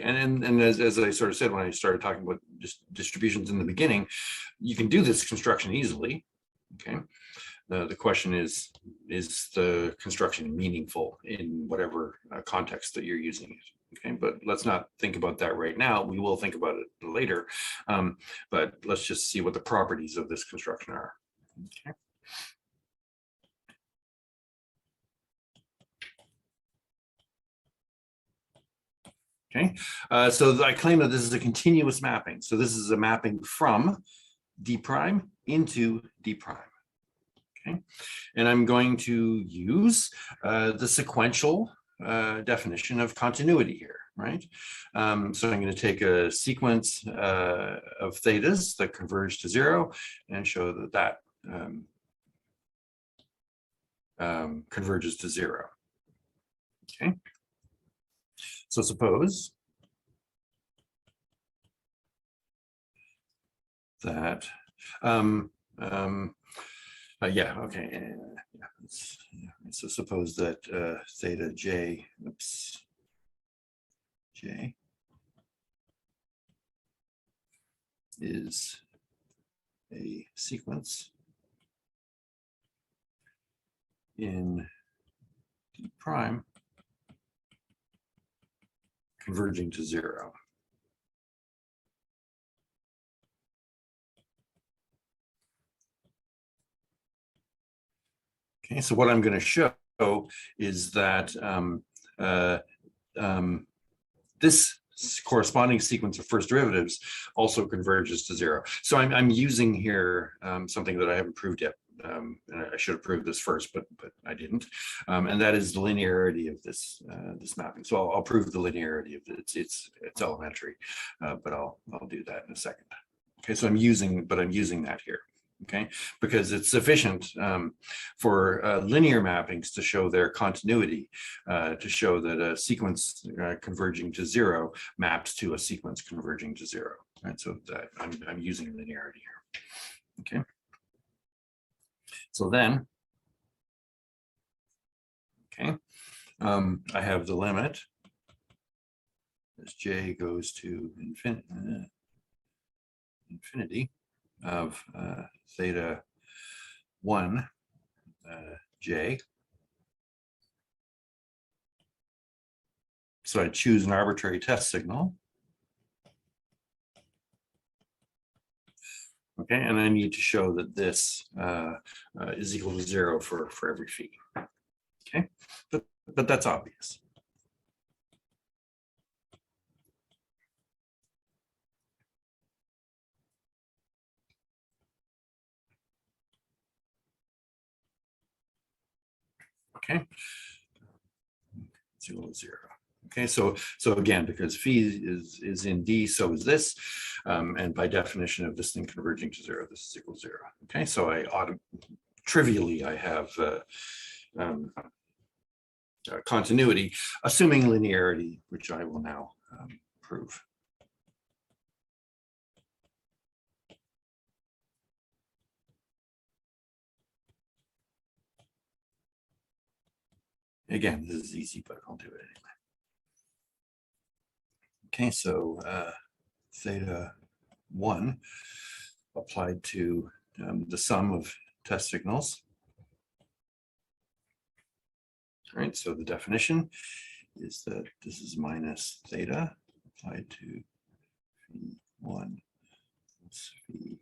And as I sort of said when I started talking about distributions in the beginning, you can do this construction easily. Okay, the question is the construction meaningful in whatever context that you're using it? Okay, but let's not think about that right now. We will think about it later, but let's just see what the properties of this construction are. Okay. Okay, so I claim that this is a continuous mapping. So this is a mapping from D prime into D prime. Okay, and I'm going to use the sequential definition of continuity here, right? So I'm going to take a sequence of thetas that converge to 0 and show that converges to 0. Okay, so suppose that yeah, okay. So suppose that theta j, j is a sequence in D prime converging to 0. Okay, so what I'm going to show is that this corresponding sequence of first derivatives also converges to 0. So I'm using here something that I haven't proved yet. And I should have proved this first, but I didn't. And that is the linearity of this this mapping. So I'll prove the linearity of it. It's elementary, but I'll do that in a second. Okay, so I'm using that here. Okay, because it's sufficient for linear mappings to show their continuity, to show that a sequence converging to 0 maps to a sequence converging to 0. Right, so that I'm using linearity here. Okay, so then, okay, I have the limit as j goes to infinity of theta 1 j. So I choose an arbitrary test signal. Okay, and I need to show that this is equal to 0 for every phi. Okay, but that's obvious. Okay, 0 to 0. Okay, so again, because phi is in D, so is this, and by definition of this thing converging to 0, this is equal to 0. Okay, so trivially I have continuity, assuming linearity, which I will now prove. Again, this is easy, but I'll do it anyway. Okay, so theta 1 applied to the sum of test signals. All right, so the definition is that this is minus theta applied to phi 1 plus phi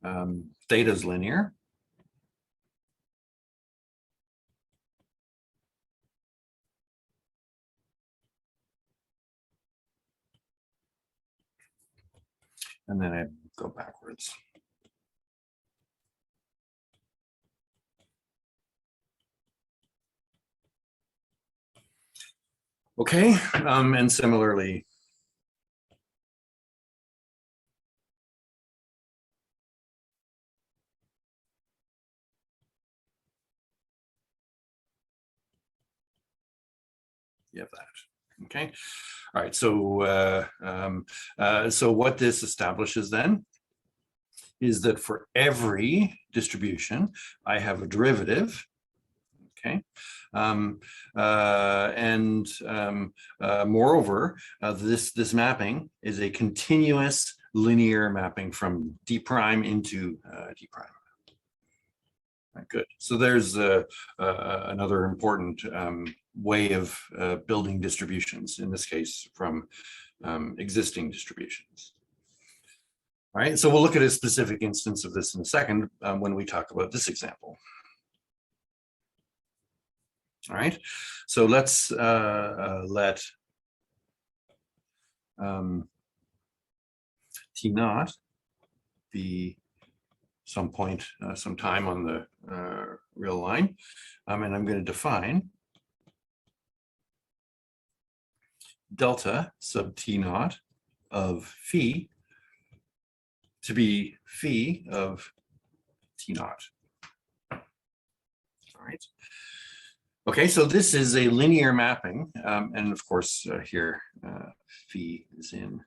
1. Theta is linear. And then I go backwards. Okay, and similarly, you have that. Okay, all right. So so what this establishes then is that for every distribution, I have a derivative. Okay, moreover, this mapping is a continuous linear mapping from D prime into D prime. Right, good. So there's another important way of building distributions, in this case from existing distributions. All right, so we'll look at a specific instance of this in a second when we talk about this example. All right, so let's let T naught be some point, some time on the real line, and I'm going to define delta sub T naught of phi to be phi of T naught. All right. Okay, so this is a linear mapping, and of course here phi is in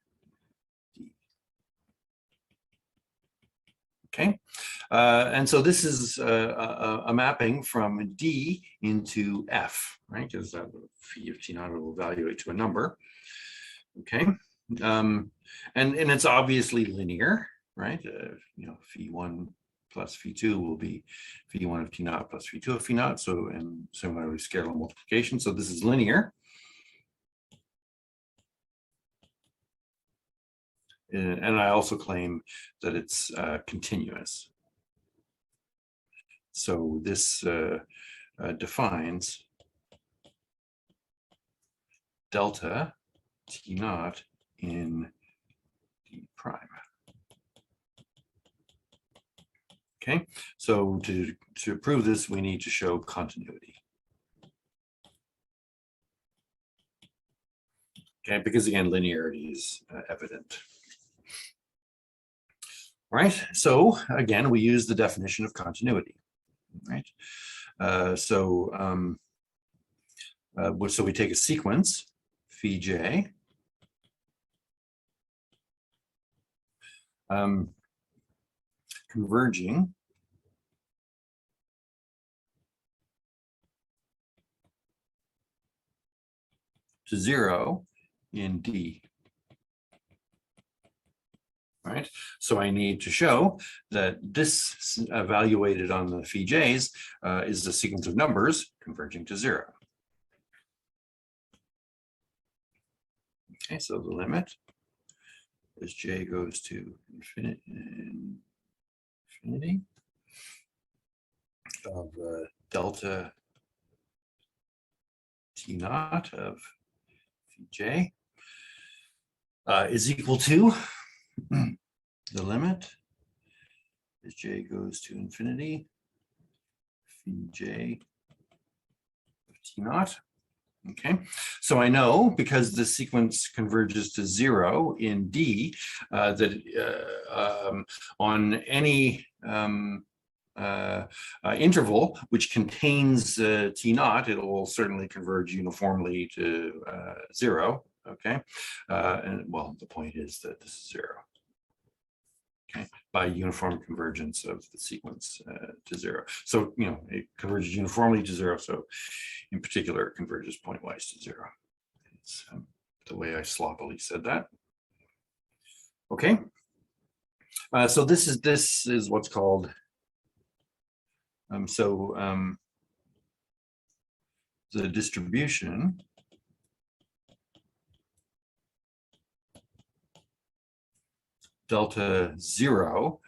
D. Okay, and so this is a mapping from D into F, right? Because phi of T naught will evaluate to a number. Okay, and it's obviously linear, right? Phi1 plus phi2 will be phi1 of T naught plus phi2 of T naught. So, and similarly, scalar multiplication. So this is linear. And I also claim that it's continuous. So this defines delta T naught in D prime. Okay, so to prove this, we need to show continuity. Okay, because again, linearity is evident. Right, so again, we use the definition of continuity. Right, so we take a sequence, phi j, converging to 0 in D. Right, so I need to show that this evaluated on the phi j's is the sequence of numbers converging to 0. Okay, so the limit as j goes to infinity of delta T naught of phi j is equal to the limit as j goes to infinity phi j of T naught. Okay, so I know because the sequence converges to 0 in D that on any interval which contains T naught, it will certainly converge uniformly to 0. Okay, and well, the point is that this is 0. Okay, by uniform convergence of the sequence to 0. So, it converges uniformly to 0. So in particular, it converges pointwise to 0. It's the way I sloppily said that. Okay, so this is what's called the distribution delta 0,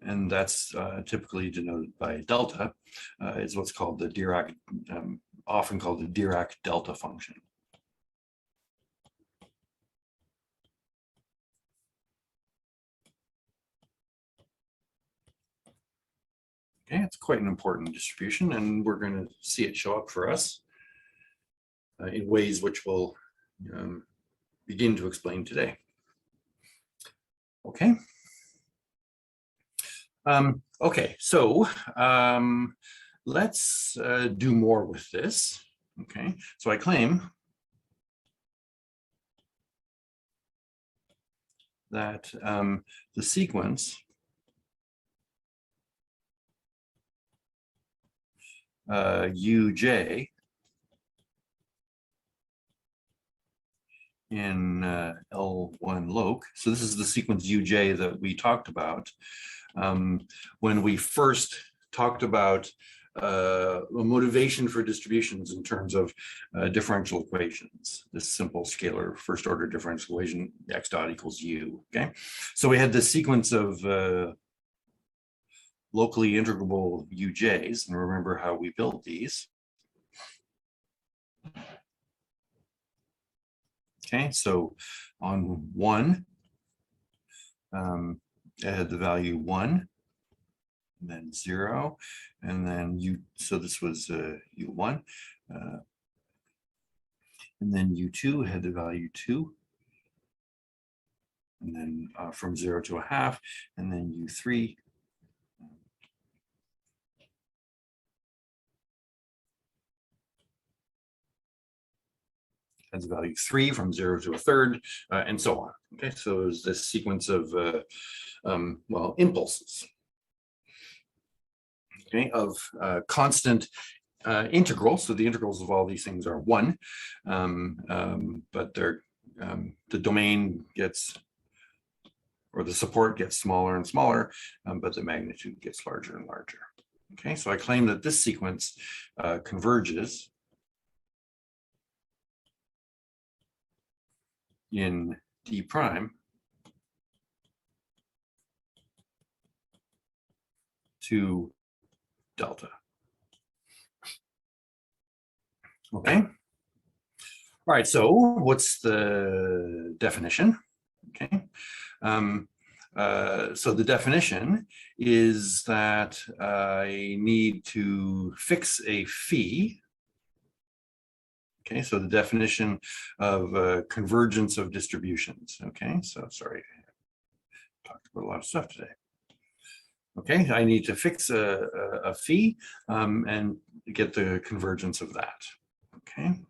and that's typically denoted by delta, is what's called the Dirac, often called the Dirac delta function. Okay, it's quite an important distribution, and we're going to see it show up for us in ways which we'll begin to explain today. Okay. Okay, so let's do more with this. Okay, so I claim that the sequence uj in L1 loc. So this is the sequence uj that we talked about when we first talked about motivation for distributions in terms of differential equations. This simple scalar first order differential equation, x dot equals u. Okay, so we had this sequence of locally integrable uj's, and remember how we built these. Okay, so on 1, it had the value 1, and then 0, and then so this was U1, and then U2 had the value 2, and then from 0 to 1/2, and then U3 has the value 3 from 0 to 1/3, and so on. Okay, so there's this sequence of well, impulses, okay, of constant integral. So the integrals of all these things are 1, but they're the domain gets, or the support gets smaller and smaller, but the magnitude gets larger and larger. Okay, so I claim that this sequence converges in D prime to delta. Okay. All right, so what's the definition? Okay. So the definition is that I need to fix a phi. Okay, so the definition of convergence of distributions. Okay, so sorry, I talked about a lot of stuff today. Okay, I need to fix a phi and get the convergence of that. Okay.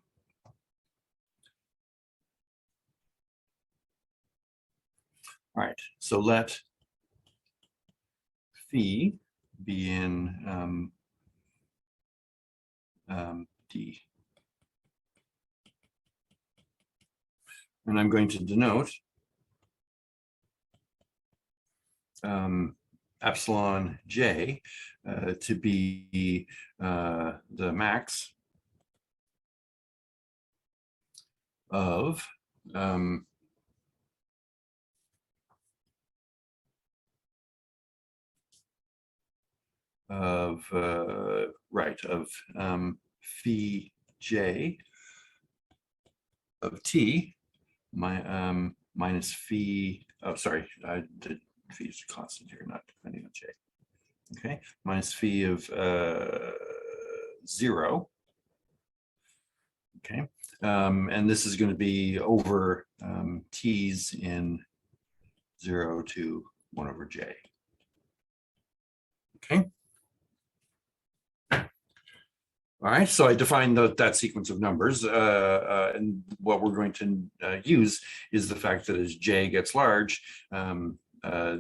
All right, so let phi be in D. And I'm going to denote epsilon j to be the max of phi j of t minus phi, oh, sorry, I did phi is a constant here, not depending on j. Okay, minus phi of 0. Okay, and this is going to be over t's in 0 to 1 over j. Okay. All right, so I defined that sequence of numbers, and what we're going to use is the fact that as j gets large,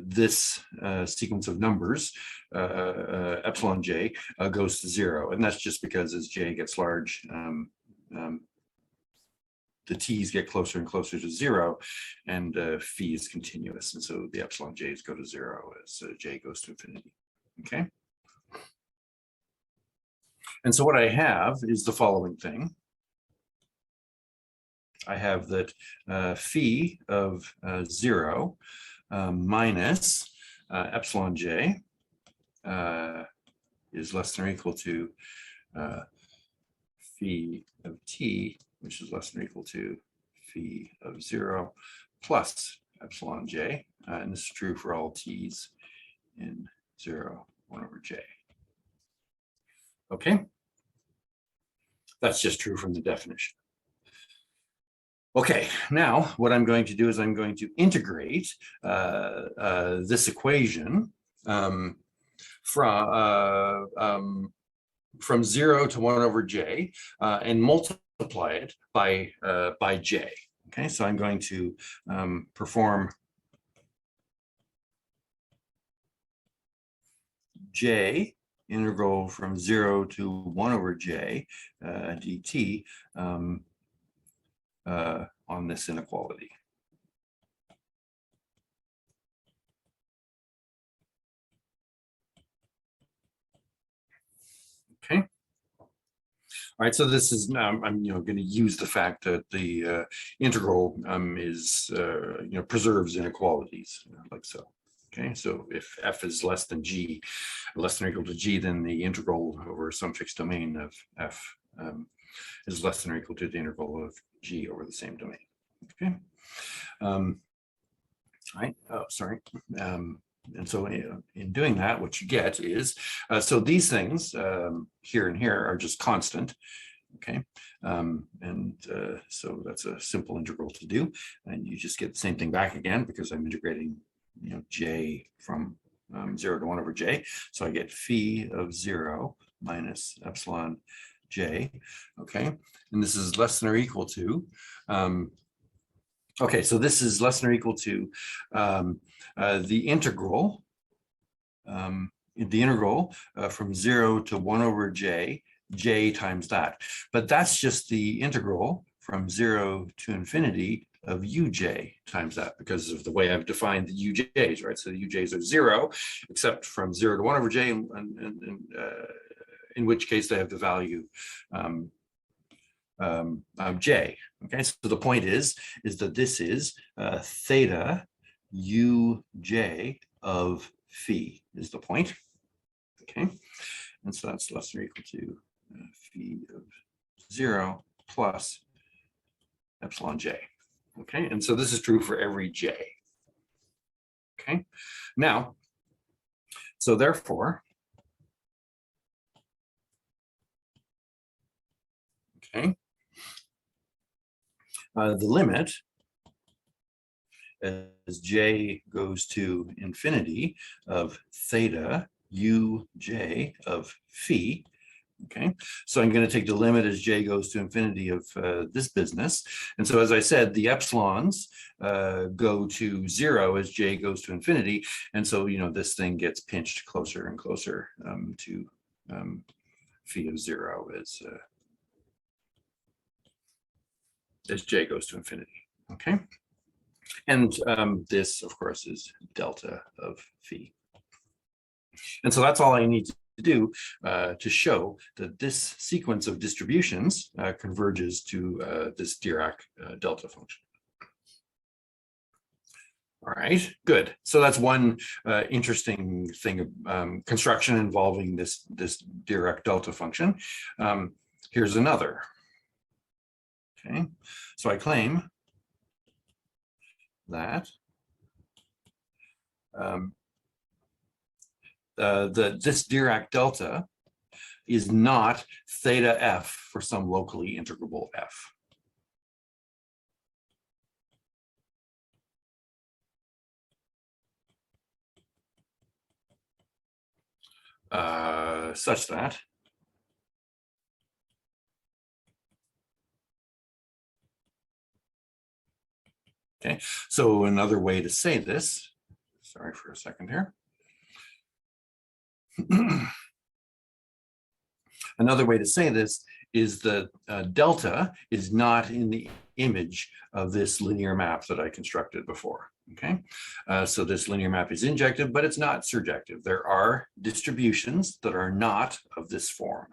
this sequence of numbers, epsilon j, goes to 0, and that's just because as j gets large, the t's get closer and closer to 0, and phi is continuous, and so the epsilon j's go to 0 as j goes to infinity. Okay. And so what I have is the following thing. I have that phi of 0 minus epsilon j is less than or equal to phi of t, which is less than or equal to phi of 0 plus epsilon j. And this is true for all t's in 0, 1 over j. Okay. That's just true from the definition. Okay, now what I'm going to do is I'm going to integrate this equation from 0 to 1 over j and multiply it by j. Okay, so I'm going to perform j integral from 0 to 1 over j dt on this inequality. Okay. All right, so this is now I'm going to use the fact that the integral is preserves inequalities like so. Okay, so if f is less than or equal to g, then the integral over some fixed domain of f is less than or equal to the integral of G over the same domain. Okay. Right. Oh, sorry. And so in doing that, what you get is, so these things here and here are just constant. Okay. So that's a simple integral to do. And you just get the same thing back again because I'm integrating, J from 0 to 1 over J. So I get phi of 0 minus epsilon J. Okay. And this is less than or equal to, okay, so this is less than or equal to the integral from 0 to 1 over J times that. But that's just the integral from 0 to infinity of uj times that because of the way I've defined the uj's, right? So the uj's are 0, except from 0 to 1 over j, in which case they have the value j. Okay, so the point is that this is theta uj of phi is the point. Okay, and so that's less than or equal to phi of 0 plus epsilon j. Okay, and so this is true for every j. Okay, now, so therefore, okay, the limit as j goes to infinity of theta uj of phi. Okay, so I'm going to take the limit as j goes to infinity of this business. And so, as I said, the epsilons go to 0 as j goes to infinity. And so, this thing gets pinched closer and closer to phi of 0 as j goes to infinity. Okay, and this, of course, is delta of phi. And so that's all I need to do to show that this sequence of distributions converges to this Dirac delta function. All right, good. So that's one interesting thing of construction involving this Dirac delta function. Here's another. Okay, so I claim that this Dirac delta is not theta f for some locally integrable f. Such that okay, so another way to say this, sorry for a second here. Another way to say this is that delta is not in the image of this linear map that I constructed before. Okay, so this linear map is injective, but it's not surjective. There are distributions that are not of this form.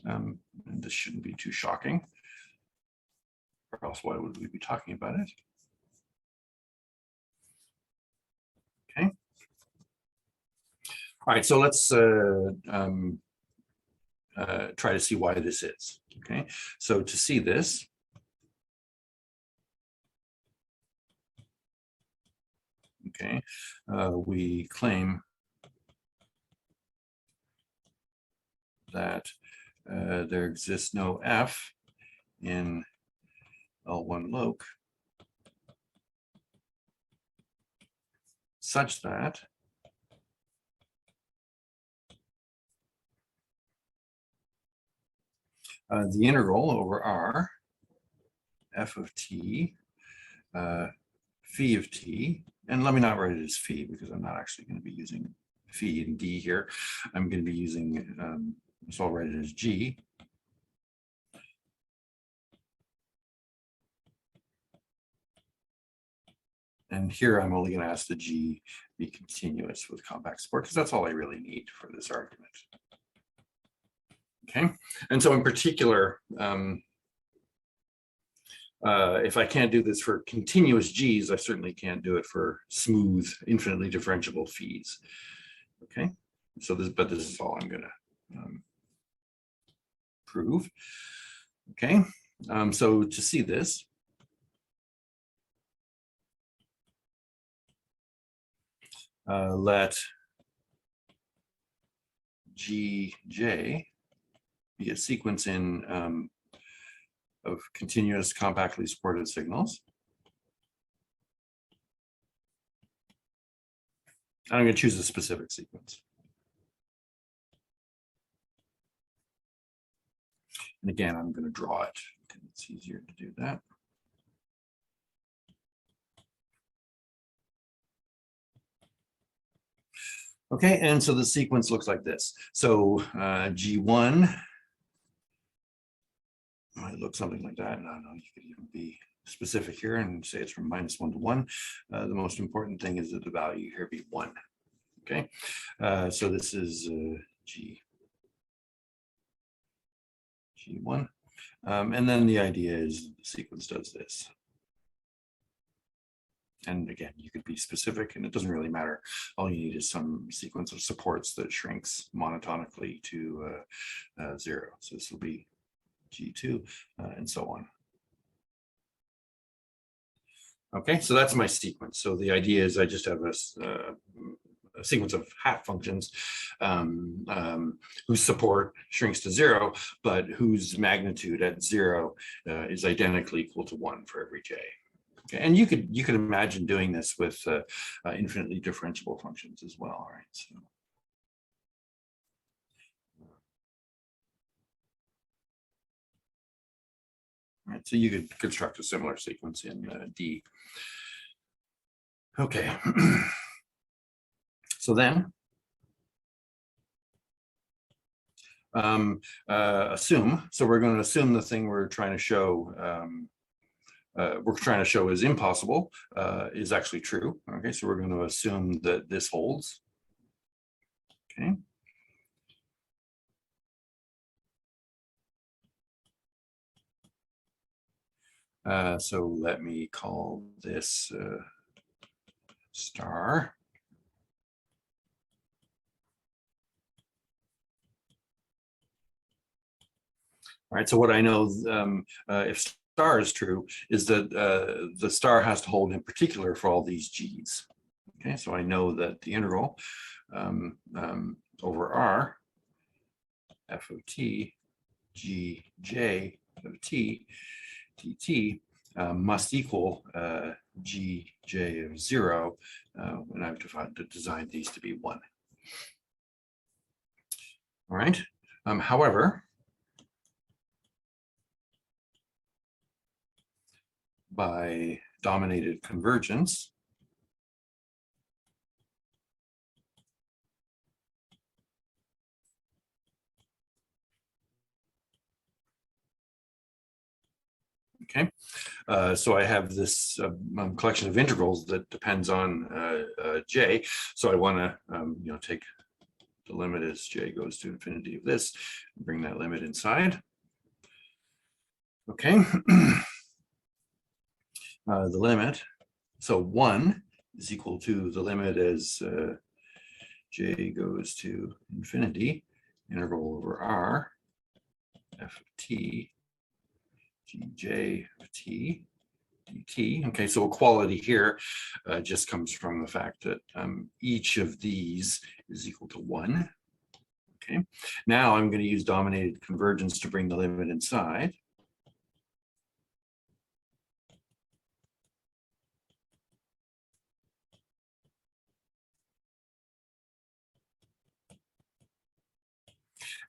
And this shouldn't be too shocking, or else why would we be talking about it? Okay. All right, so let's try to see why this is. Okay, so to see this, okay, we claim that there exists no f in L1 loc such that the integral over R f of t phi of t, and let me not write it as phi because I'm not actually going to be using phi and d here. I'm going to be using, so I'll write it as g. And here I'm only going to ask the g be continuous with compact support because that's all I really need for this argument. Okay, and so in particular, if I can't do this for continuous g's, I certainly can't do it for smooth, infinitely differentiable phis. Okay, so this is all I'm going to prove. Okay, so to see this, let Gj be a sequence of continuous compactly supported signals. I'm going to choose a specific sequence. And again, I'm going to draw it. It's easier to do that. Okay, and so the sequence looks like this. So G1 might look something like that. No, you could even be specific here and say it's from -1 to 1. The most important thing is that the value here be 1. Okay, so this is G1. And then the idea is the sequence does this. And again, you could be specific and it doesn't really matter. All you need is some sequence of supports that shrinks monotonically to 0. So this will be G2 and so on. Okay, so that's my sequence. So the idea is I just have a sequence of hat functions whose support shrinks to 0, but whose magnitude at 0 is identically equal to 1 for every j. Okay, and you could imagine doing this with infinitely differentiable functions as well, right? So. Right, so you could construct a similar sequence in D. Okay, so then assume. So we're going to assume the thing we're trying to show is impossible is actually true. Okay, so we're going to assume that this holds. Okay. So let me call this star. All right, so what I know if star is true is that the star has to hold in particular for all these g's. Okay, so I know that the integral over r f of t gj of t dt must equal gj of 0 when I've designed these to be 1. All right. However, by dominated convergence, okay, so I have this collection of integrals that depends on j. So I want to, take the limit as j goes to infinity of this, and bring that limit inside. Okay, the limit. So 1 is equal to the limit as j goes to infinity, integral over r f of t gj of t dt. Okay, so equality here just comes from the fact that each of these is equal to 1. Okay, now I'm going to use dominated convergence to bring the limit inside.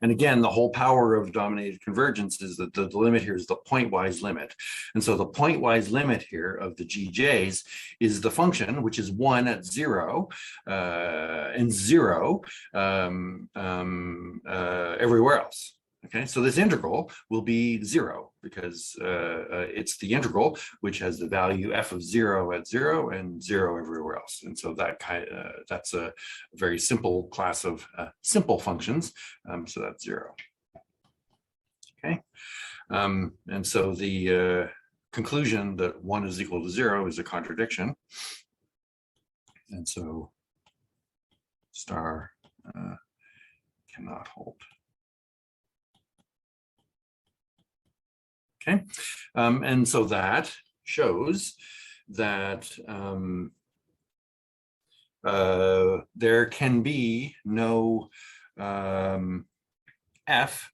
And again, the whole power of dominated convergence is that the limit here is the pointwise limit. And so the pointwise limit here of the GJs is the function, which is 1 at 0 and 0 everywhere else. Okay, so this integral will be 0 because it's the integral which has the value f of 0 at 0 and 0 everywhere else. And so that's a very simple class of simple functions. So that's 0. Okay, and so the conclusion that 1 is equal to 0 is a contradiction. And so star cannot hold. Okay, and so that shows that there can be no f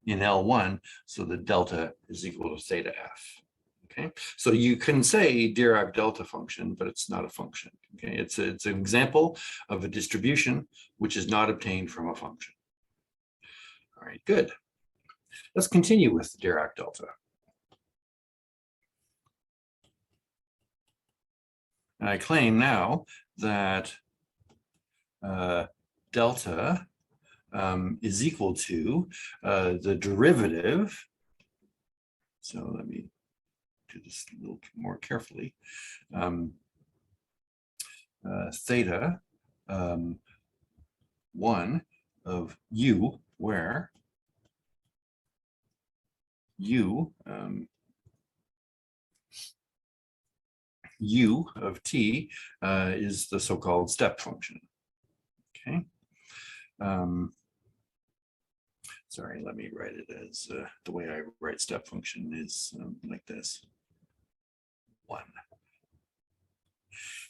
in L1, so the delta is equal to theta f. Okay, so you can say Dirac delta function, but it's not a function. Okay, it's an example of a distribution which is not obtained from a function. All right, good. Let's continue with Dirac delta. And I claim now that delta is equal to the derivative. So let me do this a little more carefully. Theta 1 of u, where u u of t is the so-called step function. Okay. Sorry, let me write it as the way I write step function is like this. 1.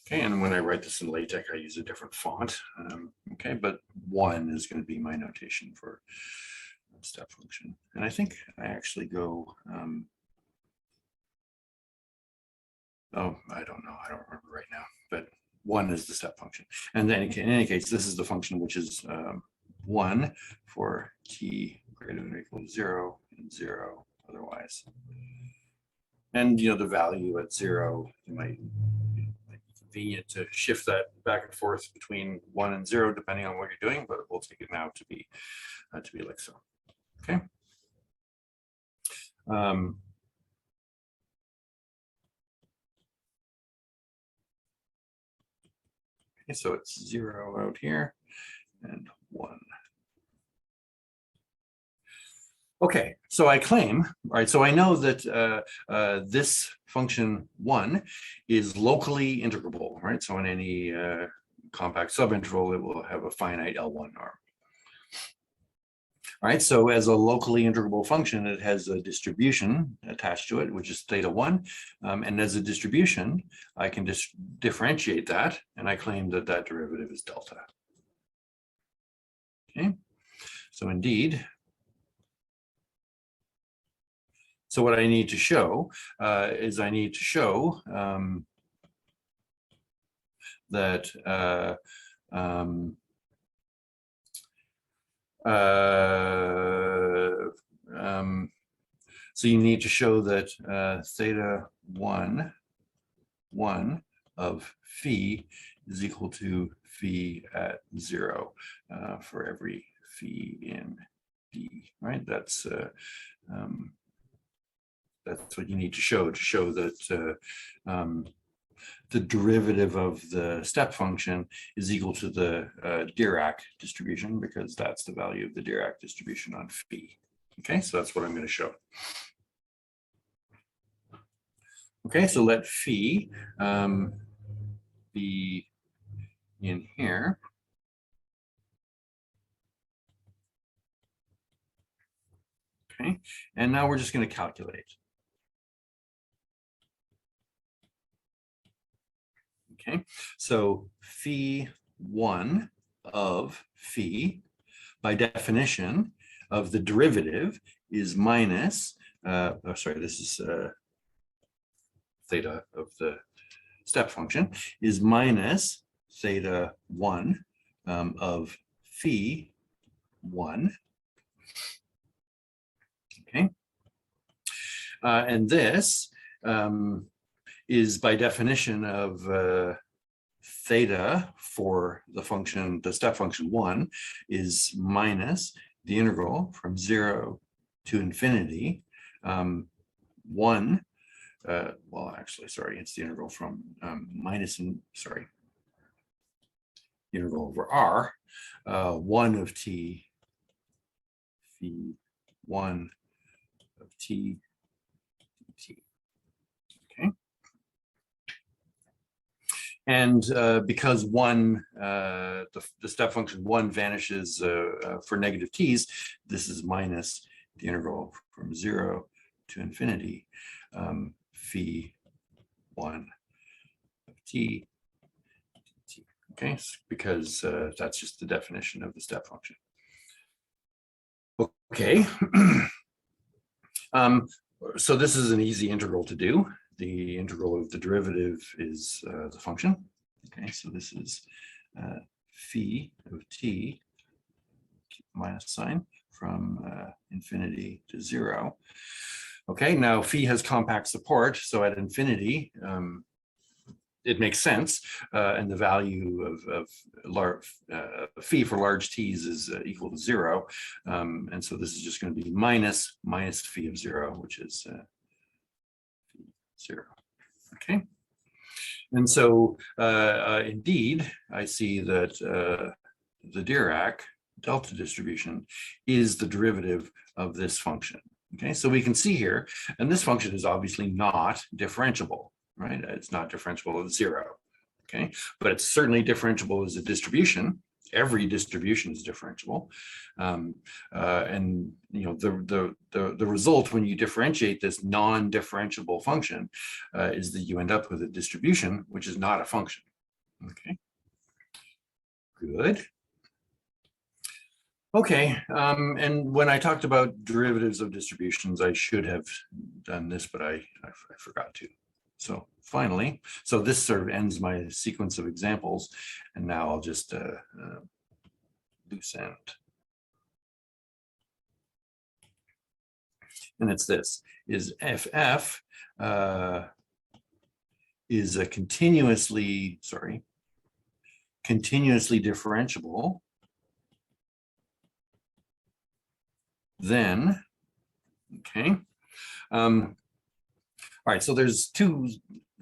Okay, and when I write this in LaTeX, I use a different font. Okay, but 1 is going to be my notation for step function. And I think I actually go, oh, I don't know. I don't remember right now, but 1 is the step function. And then in any case, this is the function which is 1 for t greater than or equal to 0 and 0 otherwise. And the value at 0, you might be convenient to shift that back and forth between 1 and 0 depending on what you're doing, but we'll take it now to be like so. Okay. Okay, so it's 0 out here and 1. Okay, so I claim, right, so I know that this function 1 is locally integrable, right? So in any compact subinterval, it will have a finite L1 norm. All right, so as a locally integrable function, it has a distribution attached to it, which is theta 1. And as a distribution, I can just differentiate that, and I claim that that derivative is delta. Okay, so indeed, so what I need to show is I need to show that so you need to show that theta 1 of phi is equal to phi at 0 for every phi in D, right? That's what you need to show that the derivative of the step function is equal to the Dirac distribution, because that's the value of the Dirac distribution on phi. Okay, so that's what I'm going to show. Okay, so let phi be in here. Okay, and now we're just going to calculate. Okay, so phi 1 of phi, by definition of the derivative, is minus, this is theta of the step function, is minus theta 1 of phi 1. Okay, and this is by definition of theta for the function, the step function 1, is minus the integral from 0 to infinity 1. Well, actually, sorry, it's the integral from the integral over r, 1 of t phi 1 of t dt. Okay, and because the step function 1 vanishes for negative t's, this is minus the integral from 0 to infinity phi 1 of t, okay, because that's just the definition of the step function. Okay, so this is an easy integral to do. The integral of the derivative is the function. Okay, so this is phi of t, keep the minus sign, from infinity to 0. Okay, now phi has compact support, so at infinity, it makes sense, and the value of phi for large t's is equal to 0, and so this is just going to be minus phi of 0, which is 0. Okay, and so indeed, I see that the Dirac delta distribution is the derivative of this function. Okay, so we can see here, and this function is obviously not differentiable, right? It's not differentiable at 0. Okay, but it's certainly differentiable as a distribution. Every distribution is differentiable, and you know the result when you differentiate this non-differentiable function is that you end up with a distribution which is not a function. Okay, good. Okay, and when I talked about derivatives of distributions, I should have done this, but I forgot to. So finally, so this sort of ends my sequence of examples, and now I'll just loose end. And it's this, is if f is a continuously differentiable, then, okay, all right, so there's two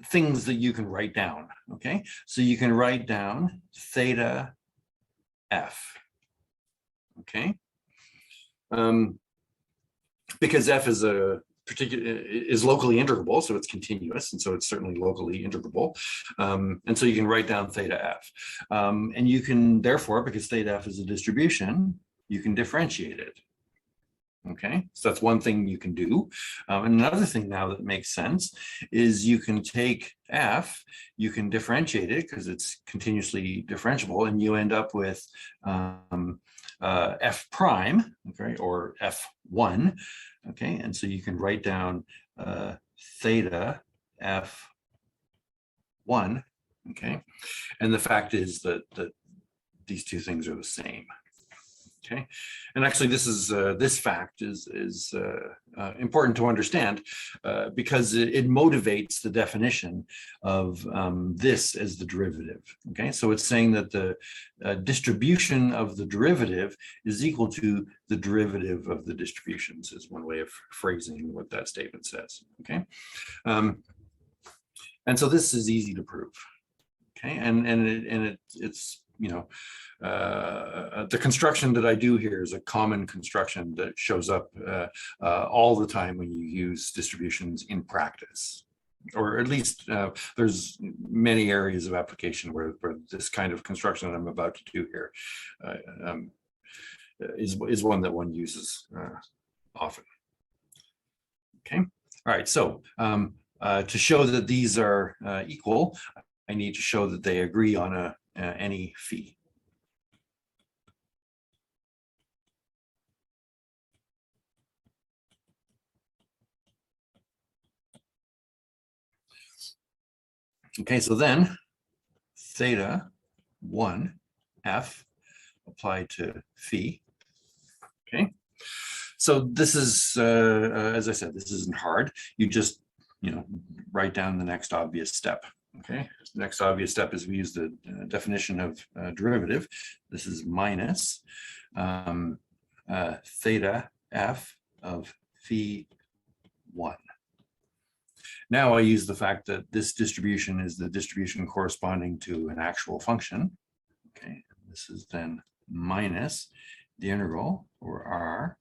things that you can write down, okay? So you can write down theta f, okay? Because f is locally integrable, so it's continuous, and so it's certainly locally integrable. And so you can write down theta f. And you can, therefore, because theta f is a distribution, you can differentiate it. Okay, so that's one thing you can do. Another thing now that makes sense is you can take f, you can differentiate it because it's continuously differentiable, and you end up with f prime, okay, or f1, okay, and so you can write down theta f1, okay, and the fact is that these two things are the same. Okay, and actually, this fact is important to understand because it motivates the definition of this as the derivative. Okay, so it's saying that the distribution of the derivative is equal to the derivative of the distributions, is one way of phrasing what that statement says. Okay, and so this is easy to prove. Okay, and it's you know, the construction that I do here is a common construction that shows up all the time when you use distributions in practice, or at least there's many areas of application where this kind of construction that I'm about to do here is one that one uses often. Okay, all right, so to show that these are equal, I need to show that they agree on any phi. Okay, so then theta 1 f applied to phi. Okay, so this is, as I said, this isn't hard. You just, you know, write down the next obvious step. Okay, the next obvious step is we use the definition of derivative. This is minus theta f of phi 1. Now I use the fact that this distribution is the distribution corresponding to an actual function. Okay, this is then minus the integral over r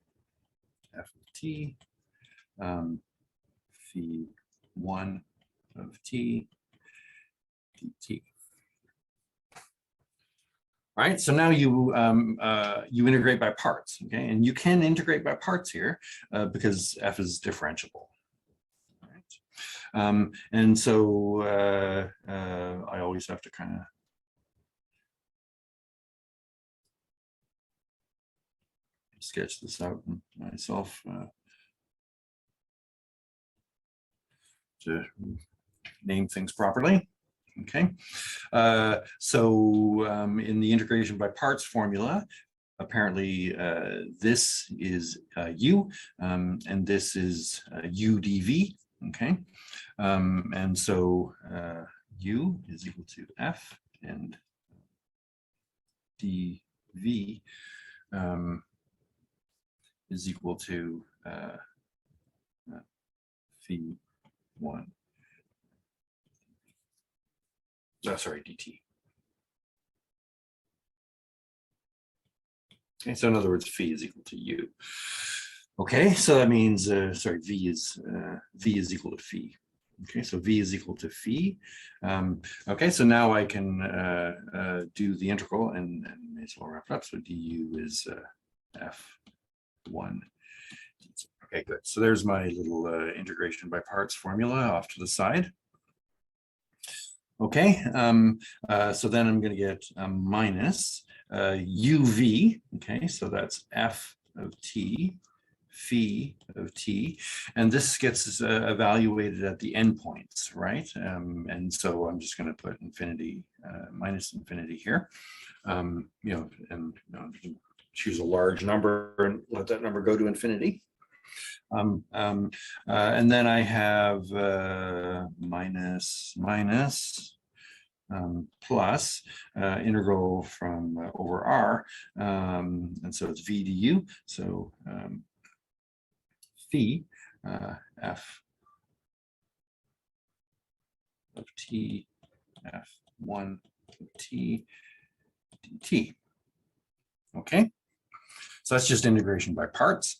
f of t phi 1 of t dt. All right, so now you you integrate by parts, okay, and you can integrate by parts here because f is differentiable. And so I always have to kind of sketch this out myself to name things properly. Okay, so in the integration by parts formula, apparently this is u, and this is u dv. Okay, and so u is equal to f, and dv is equal to phi 1. Sorry, dt. Okay, so in other words, phi is equal to u. Okay, so that means, sorry, v is equal to phi. Okay, so v is equal to phi. Okay, so now I can do the integral and may as well wrap it up. So du is f1. Okay, good. So there's my little integration by parts formula off to the side. Okay, so then I'm going to get minus uv. Okay, so that's f of t, phi of t, and this gets evaluated at the endpoints, right? And so I'm just going to put infinity, minus infinity here. You know, and you can choose a large number and let that number go to infinity. And then I have minus plus integral from over r, and so it's v du. So phi f of t f1 of t dt. Okay, so that's just integration by parts.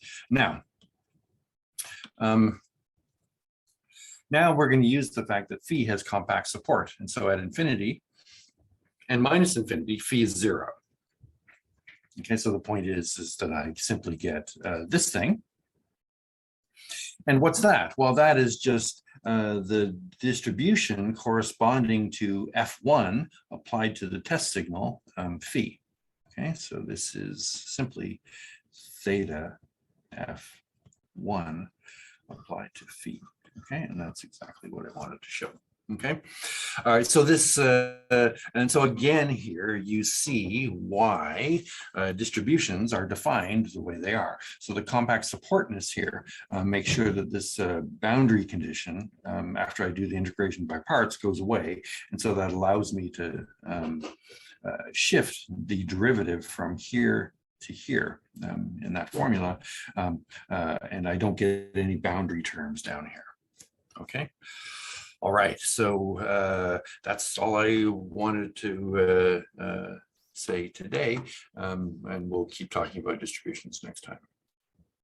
Now we're going to use the fact that phi has compact support. And so at infinity and minus infinity, phi is 0. Okay, so the point is that I simply get this thing. And what's that? Well, that is just the distribution corresponding to f1 applied to the test signal phi. Okay, so this is simply theta f1 applied to phi. Okay, and that's exactly what I wanted to show. Okay, all right, so this, and so again here you see why distributions are defined the way they are. So the compact supportness here makes sure that this boundary condition, after I do the integration by parts, goes away. And so that allows me to shift the derivative from here to here in that formula, and I don't get any boundary terms down here. Okay. All right. So that's all I wanted to say today, and we'll keep talking about distributions next time.